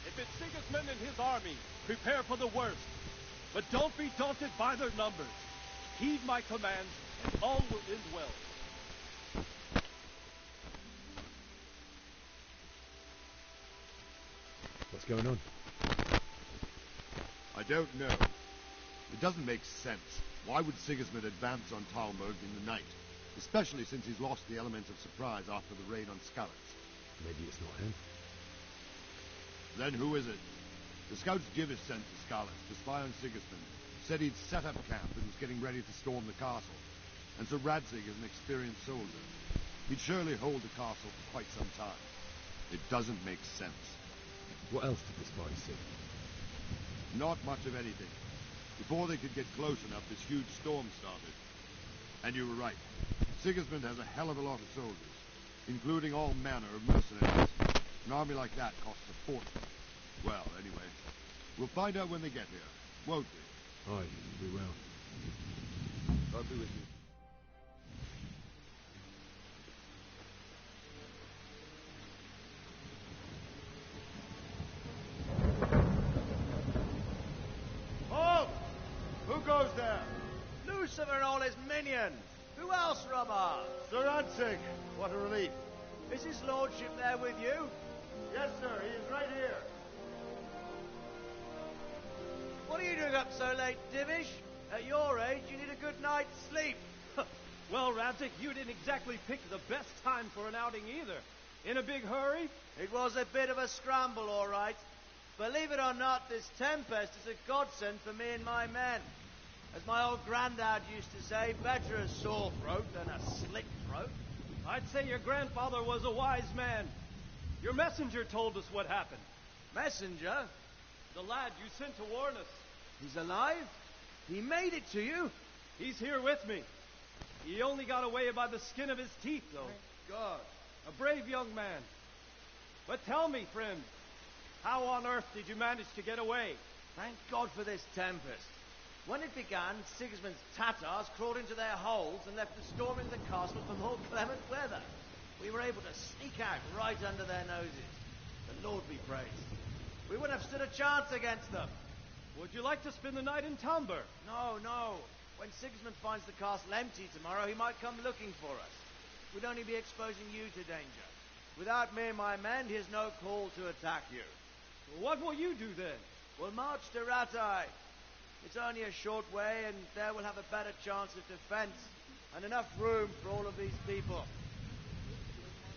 If it's Sigismund and his army, prepare for the worst. But don't be daunted by their numbers. Heed my commands, and all will end well. What's going on? I don't know. It doesn't make sense. Why would Sigismund advance on Talmberg in the night? Especially since he's lost the element of surprise after the raid on Skalitz. Maybe it's not him. Then who is it? The scouts Jivis sent to Skalitz to spy on Sigismund said he'd set up camp and was getting ready to storm the castle. And so Radzig is an experienced soldier. He'd surely hold the castle for quite some time. It doesn't make sense. What else did the spies see? Not much of anything. Before they could get close enough, this huge storm started. And you were right. Sigismund has a hell of a lot of soldiers, including all manner of mercenaries. An army like that costs a fortune. Well, anyway, we'll find out when they get here, won't we? Aye, we will. I'll be with you. Halt! Who goes there? Lucifer and all his minions. Who else, Robber? Sir Radzig. What a relief. Is his lordship there with you? Yes, sir. He is right here. What are you doing up so late, Divish? At your age, you need a good night's sleep. Well, Radzig, you didn't exactly pick the best time for an outing either. In a big hurry? It was a bit of a scramble, all right. Believe it or not, this tempest is a godsend for me and my men. As my old granddad used to say, better a sore throat than a slit throat. I'd say your grandfather was a wise man. Your messenger told us what happened. Messenger? The lad you sent to warn us. He's alive? He made it to you? He's here with me. He only got away by the skin of his teeth, though. Thank God. A brave young man. But tell me, friend, how on earth did you manage to get away? Thank God for this tempest. When it began, Sigismund's Tatars crawled into their holes and left the storming of the castle for more clement weather. We were able to sneak out right under their noses. The Lord be praised. We wouldn't have stood a chance against them. Would you like to spend the night in Talmberg? No, no. When Sigismund finds the castle empty tomorrow, he might come looking for us. We'd only be exposing you to danger. Without me and my men, he has no call to attack you. Well, what will you do then? We'll march to Ratai. It's only a short way, and there we'll have a better chance of defense and enough room for all of these people.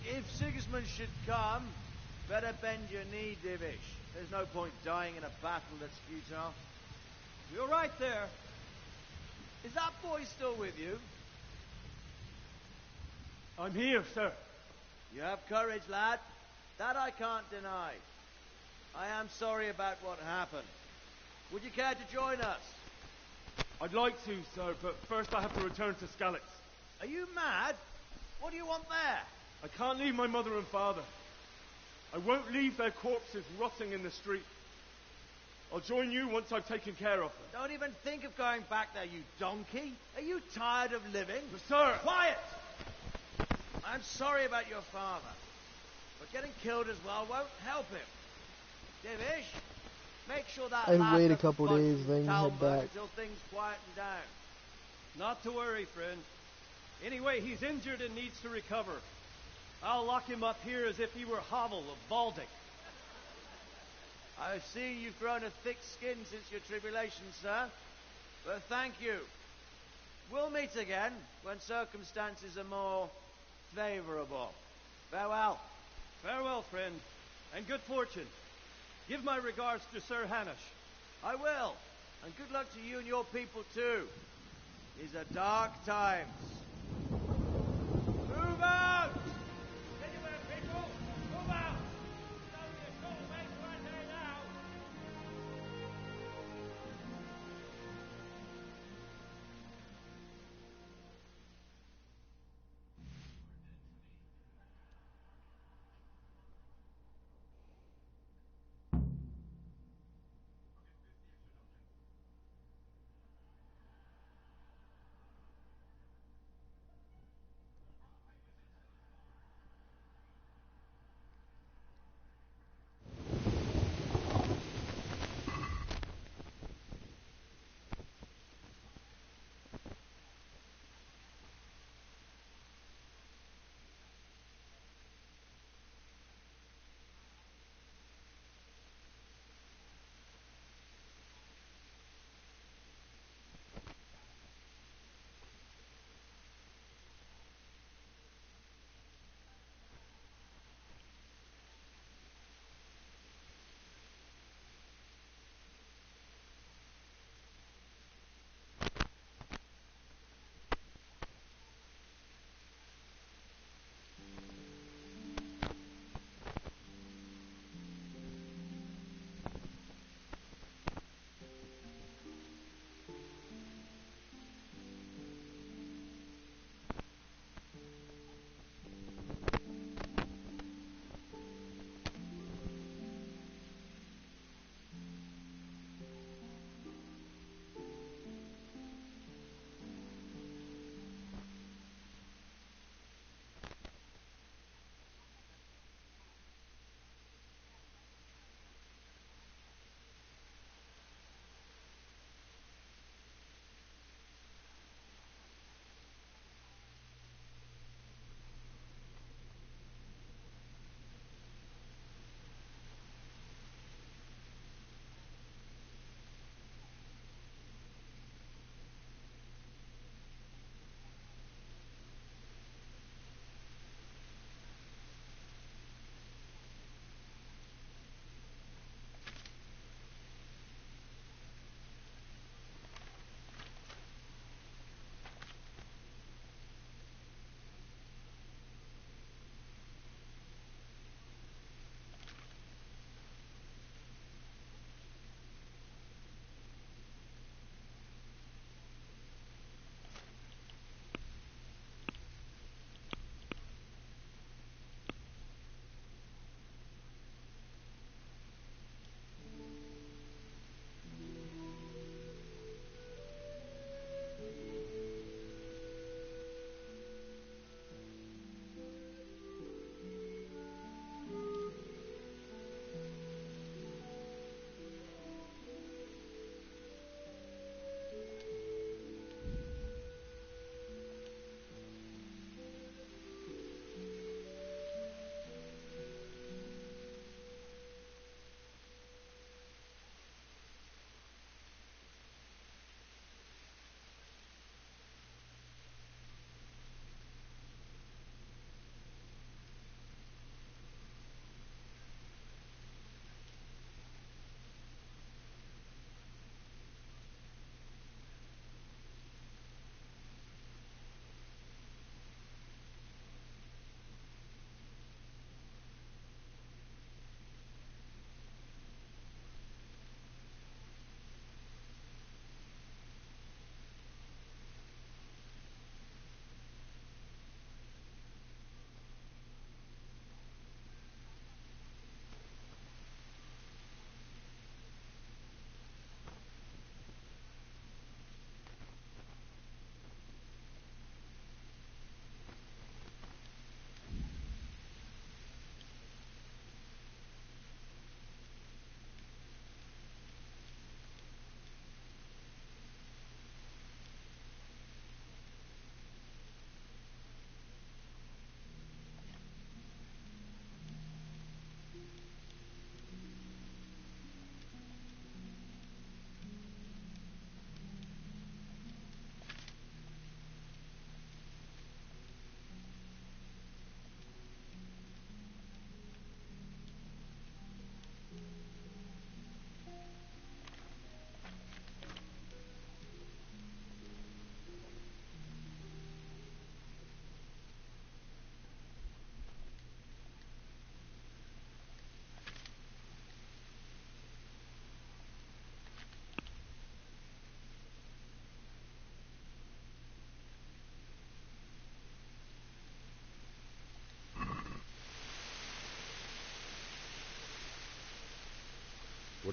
If Sigismund should come, better bend your knee, Divish. There's no point dying in a battle that's futile. You're right there. Is that boy still with you? I'm here, sir. You have courage, lad. That I can't deny. I am sorry about what happened. Would you care to join us? I'd like to, sir, but first I have to return to Skalitz. Are you mad? What do you want there? I can't leave my mother and father. I won't leave their corpses rotting in the street. I'll join you once I've taken care of them. Don't even think of going back there, you donkey. Are you tired of living? But sir! Quiet! I'm sorry about your father, but getting killed as well won't help him. Divish, make sure that I'd lad wait a doesn't couple budge days, from then head Talmberg back. until things quieten down. Not to worry, friend. Anyway, he's injured and needs to recover. I'll lock him up here as if he were Havel of Valdic. I see you've grown a thick skin since your tribulation, sir. But thank you. We'll meet again when circumstances are more favorable. Farewell. Farewell, friend, and good fortune. Give my regards to Sir Hanush. I will. And good luck to you and your people, too. These are dark times. Move out! Anywhere, people! Move out! It's only a short way to our day now.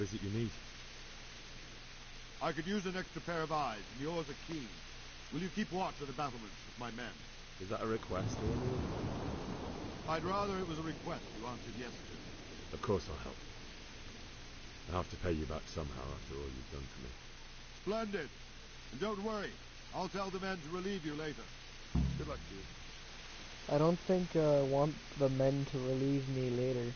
is it you need? I could use an extra pair of eyes, and yours are keen. Will you keep watch of the battlements with my men? Is that a request or an order? I'd rather it was a request you answered yesterday. Of course I'll help. I have to pay you back somehow after all you've done for me. Splendid! And don't worry, I'll tell the men to relieve you later. Good luck to you. I don't think I want the men to relieve me later.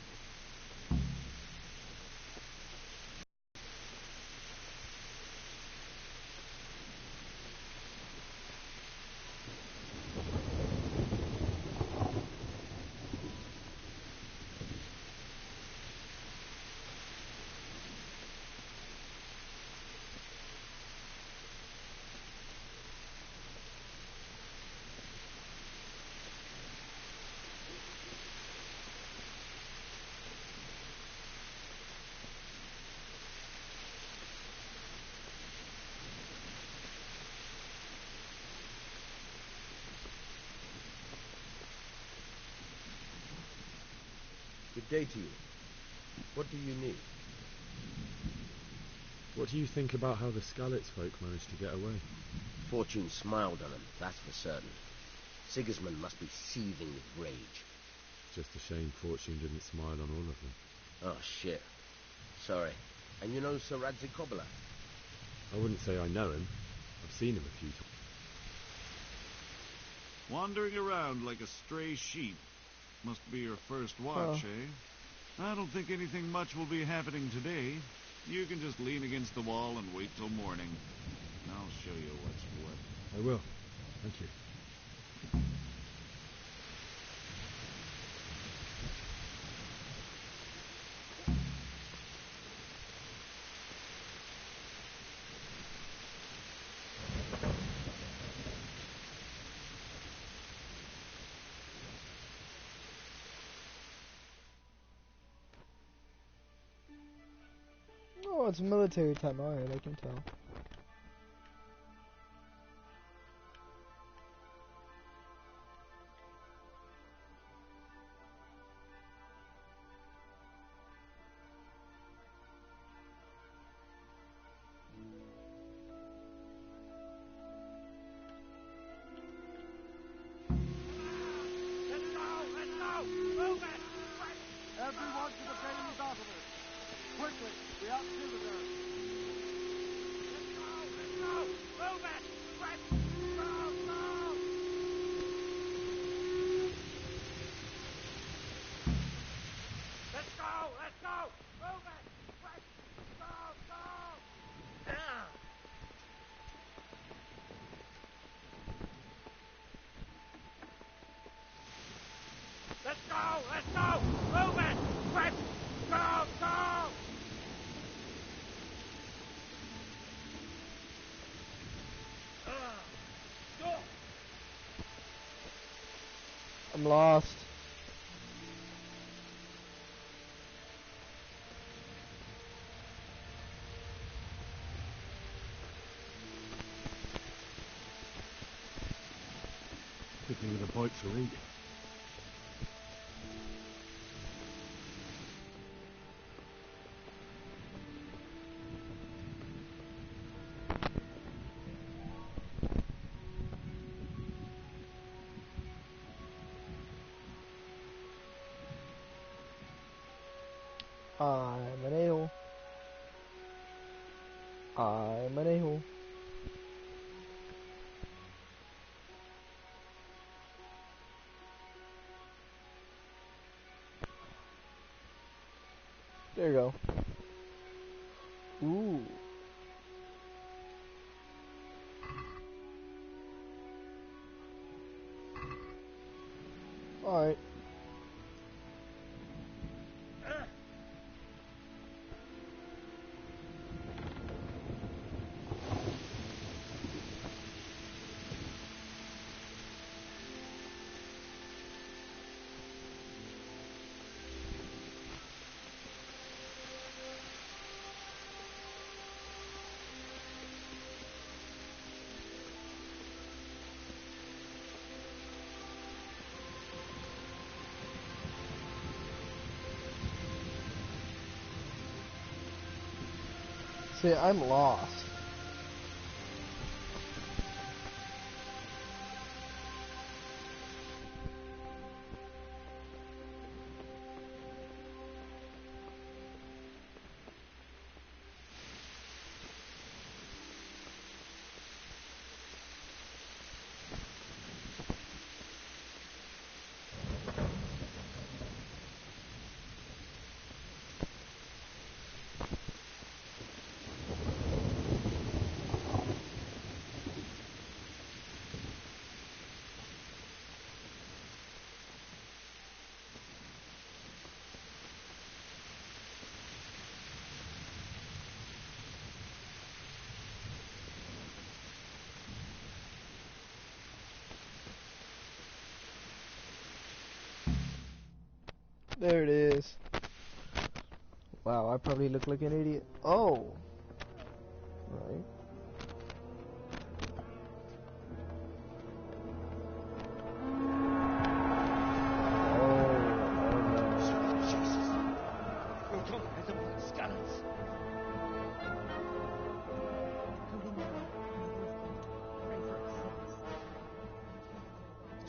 Good day to you. What do you need? What do you think about how the Skalitz folk managed to get away? Fortune smiled on them, that's for certain. Sigismund must be seething with rage. Just a shame Fortune didn't smile on all of them. Oh, shit. Sorry. And you know Sir Radzikobala? I wouldn't say I know him. I've seen him a few times. Wandering around like a stray sheep. Must be your first watch, eh? I don't think anything much will be happening today. You can just lean against the wall and wait till morning. I'll show you what's what. I will. Thank you. Oh, it's military time. Alright, I can tell. Everyone to the daily battlement. Quickly, we have visitors. Let's go! Move it! Quick! Go! Let's go! Move it! Quick! Go! Yeah. Let's go! Move it! Quick! Go! I'm lost. Good thing with a bite to eat. I'm an a-hole. I'm an a-hole. There you go. Ooh. Alright. See, I'm lost. There it is. Wow, I probably look like an idiot. Oh! Right.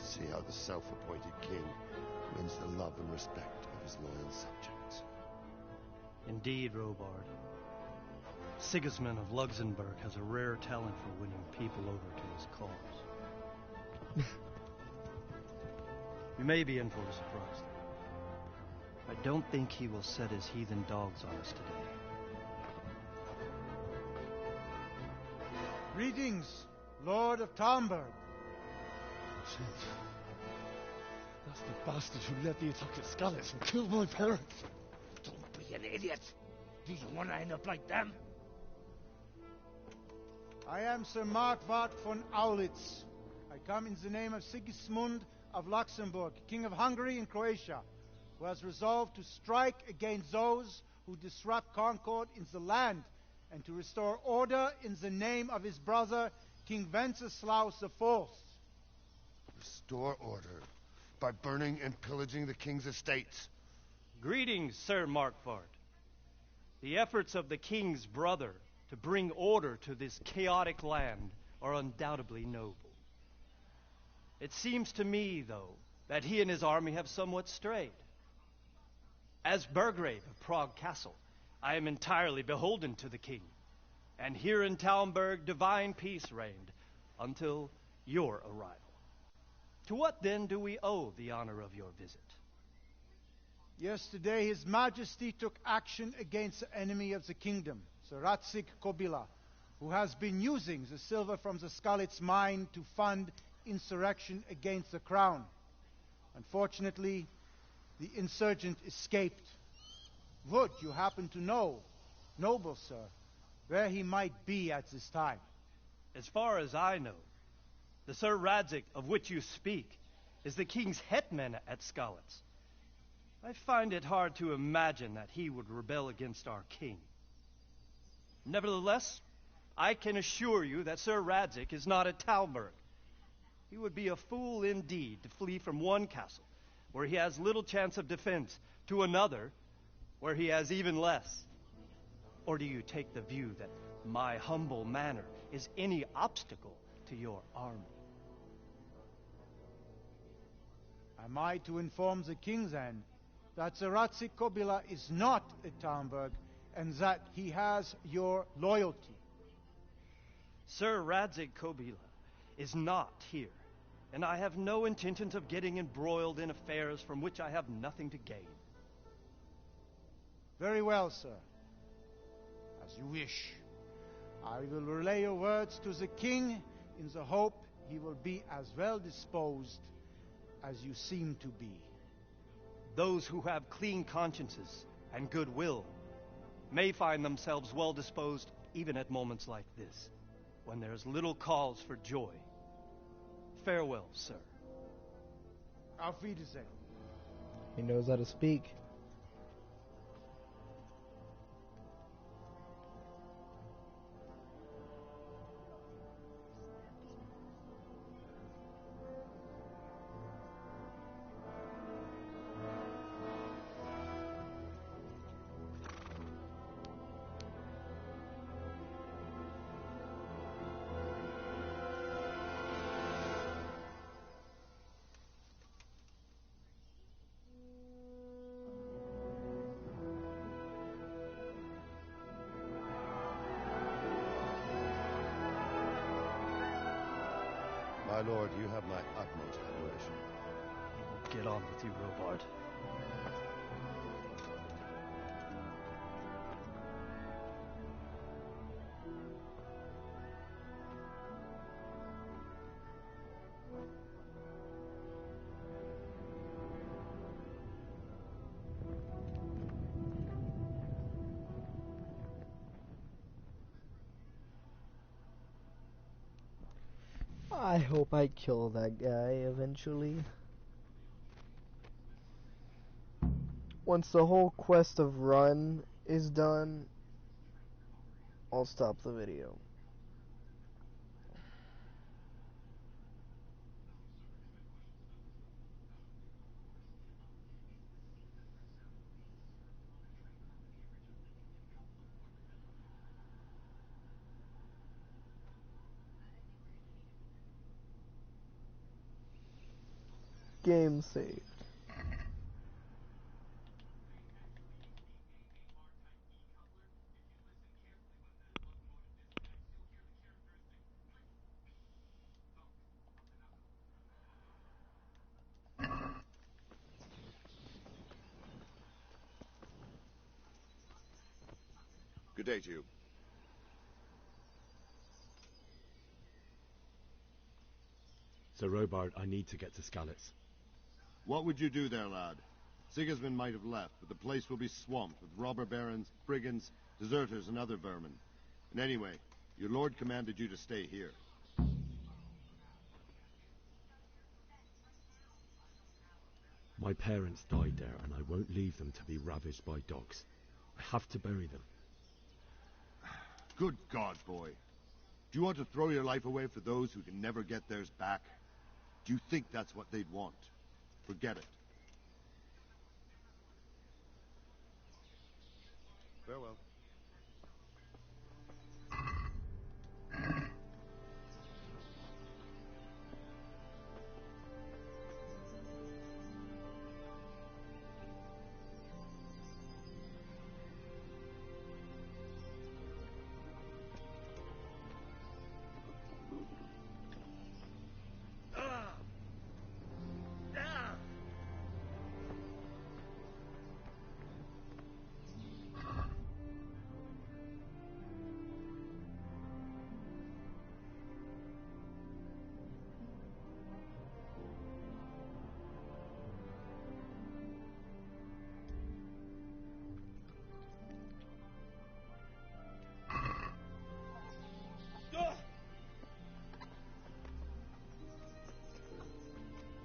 See how the self-appointed king wins the love and respect of his loyal subjects. Indeed, Robard. Sigismund of Luxembourg has a rare talent for winning people over to his cause. You may be in for a surprise. I don't think he will set his heathen dogs on us today. Greetings, Lord of Talmberg. Shit. That's the bastard who led the attack at Skalitz and killed my parents. Don't be an idiot. Do you want to end up like them? I am Sir Markwart von Aulitz. I come in the name of Sigismund of Luxembourg, King of Hungary and Croatia, who has resolved to strike against those who disrupt concord in the land and to restore order in the name of his brother, King Wenceslaus IV. Restore order by burning and pillaging the king's estates. Greetings, Sir Markwart. The efforts of the king's brother to bring order to this chaotic land are undoubtedly noble. It seems to me, though, that he and his army have somewhat strayed. As Burgrave of Prague Castle, I am entirely beholden to the king, and here in Talmberg divine peace reigned until your arrival. To what then do we owe the honor of your visit? Yesterday His Majesty took action against the enemy of the kingdom, Sir Ratzik Kobila, who has been using the silver from the Skalitz mine to fund insurrection against the crown. Unfortunately, the insurgent escaped. Would you happen to know, noble sir, where he might be at this time? As far as I know, the Sir Radzik of which you speak is the king's hetman at Skalitz. I find it hard to imagine that he would rebel against our king. Nevertheless, I can assure you that Sir Radzik is not at Talmberg. He would be a fool indeed to flee from one castle, where he has little chance of defense, to another, where he has even less. Or do you take the view that my humble manner is any obstacle to your army? Am I to inform the king then that Sir Ratzik Kobila is not at Talmberg and that he has your loyalty? Sir Radzik Kobila is not here, and I have no intentions of getting embroiled in affairs from which I have nothing to gain. Very well, sir. As you wish. I will relay your words to the king in the hope he will be as well disposed as you seem to be. Those who have clean consciences and goodwill may find themselves well disposed even at moments like this, when there is little cause for joy. Farewell, sir. Auf Wiedersehen. He knows how to speak. My lord, you have my utmost admiration. Get on with you, Robard. I hope I kill that guy eventually. Once the whole quest of run is done, I'll stop the video. Game saved. Good day to you. Sir Robard, I need to get to Skalitz. What would you do there, lad? Sigismund might have left, but the place will be swamped with robber barons, brigands, deserters, and other vermin. And anyway, your lord commanded you to stay here. My parents died there, and I won't leave them to be ravaged by dogs. I have to bury them. Good God, boy. Do you want to throw your life away for those who can never get theirs back? Do you think that's what they'd want? Forget it. Farewell.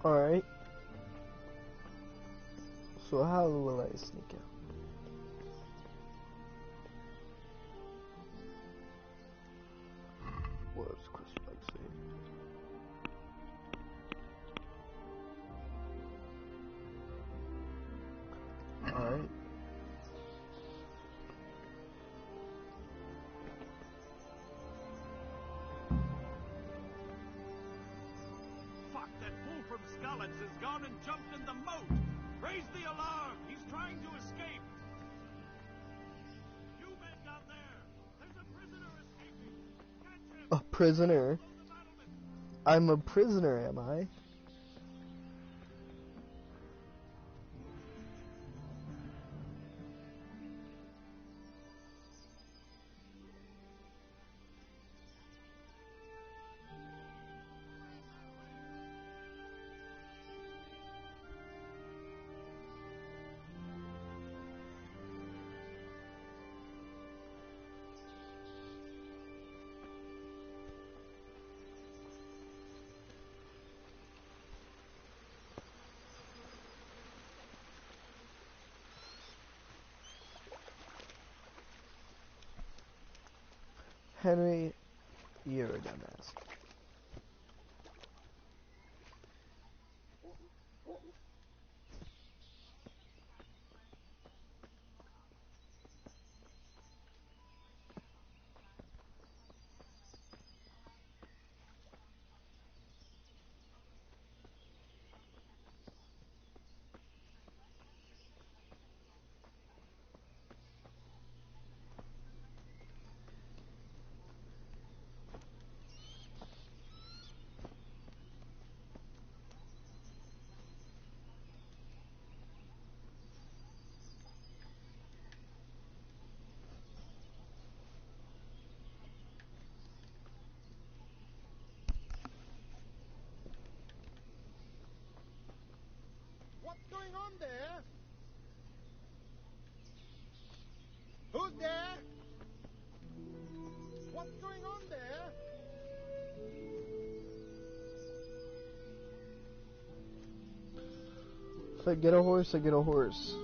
Alright. So how will I sneak out? What does Chris like say? Alright. Fuck, that fool from Skalitz has gone and jumped in the moat! Raise the alarm! He's trying to escape! You men down there! There's a prisoner escaping! Catch him! A prisoner? I'm a prisoner, am I? Henry, you're a dumbass. going on there? Who's there? What's going on there? If I get a horse, I get a horse.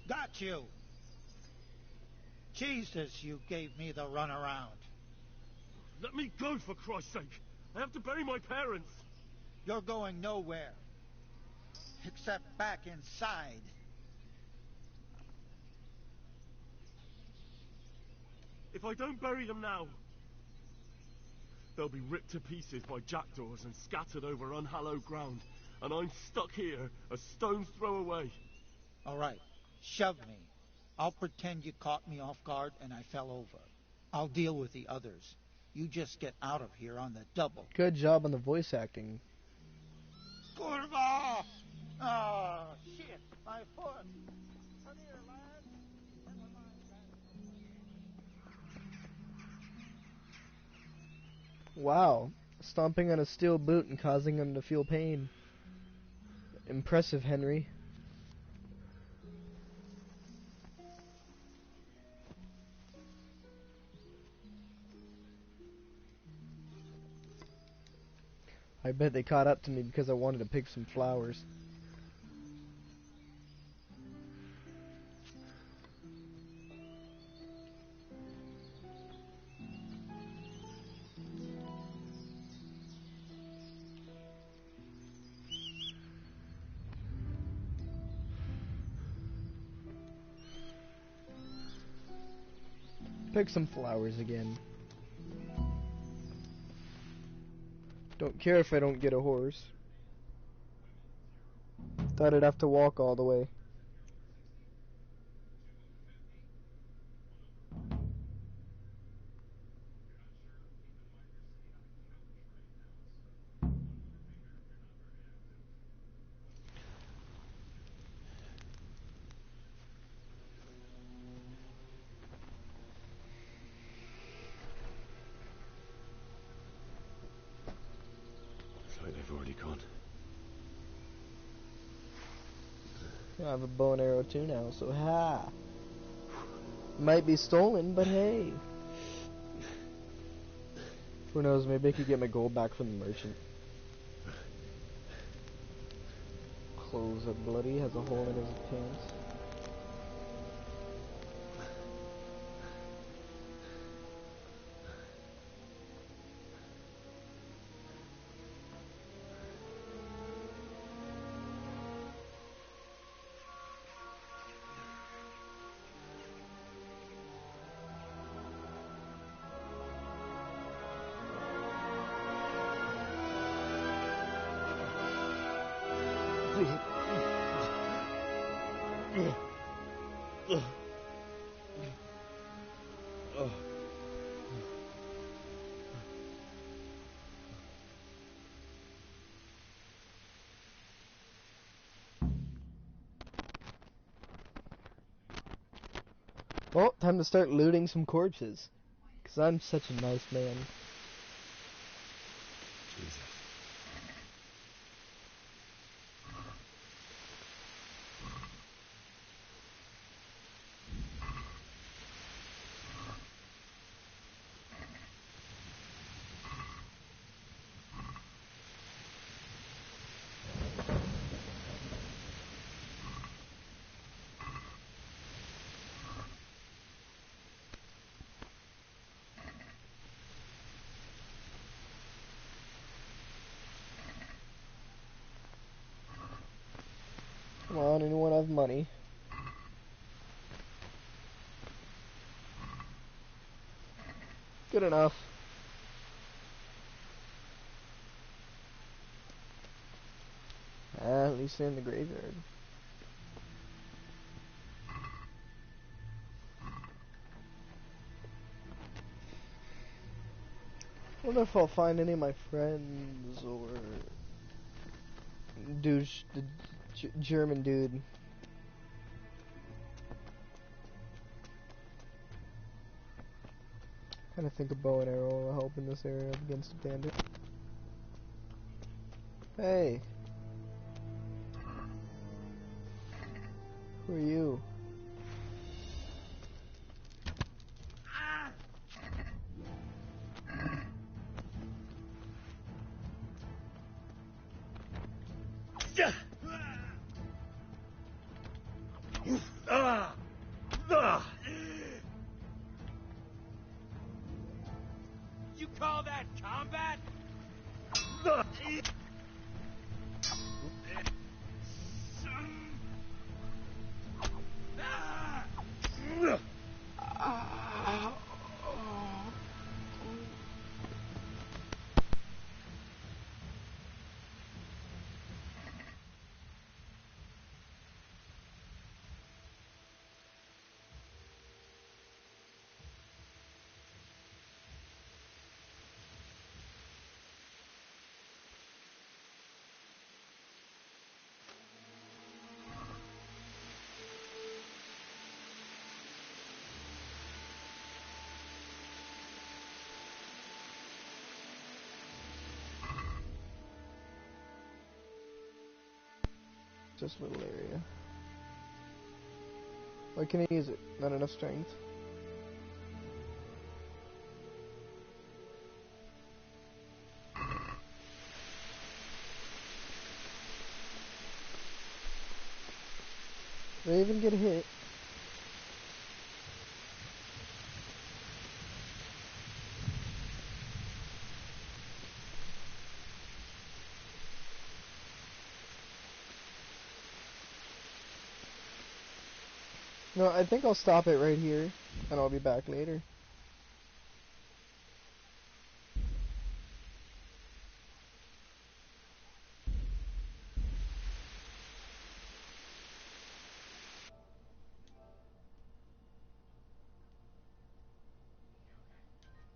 Got you! Jesus, you gave me the runaround. Let me go, for Christ's sake! I have to bury my parents! You're going nowhere. Except back inside. If I don't bury them now, they'll be ripped to pieces by jackdaws and scattered over unhallowed ground, and I'm stuck here, a stone's throw away. All right, shove me. I'll pretend you caught me off guard and I fell over. I'll deal with the others. You just get out of here on the double. Good job on the voice acting. Kurva! Oh, shit, my foot. Come here, lad. Never mind that. Wow. Stomping on a steel boot and causing him to feel pain. Impressive, Henry. I bet they caught up to me because I wanted to pick some flowers. Pick some flowers again. Don't care if I don't get a horse. Thought I'd have to walk all the way. Looks like they've already gone. I have a bow and arrow too now, so ha! Might be stolen, but hey. Who knows, maybe I could get my gold back from the merchant. Clothes are bloody, has a hole in his pants. Well, time to start looting some corpses. Because I'm such a nice man. Jesus. Come on, anyone have money? Good enough. At least they're in the graveyard. I wonder if I'll find any of my friends or douche, the German dude. Kinda think a bow and arrow will help in this area against a bandit. Hey! Who are you? You call that combat? Just a little area. Why can I use it? Not enough strength. Did I even get a hit? No, I think I'll stop it right here, and I'll be back later.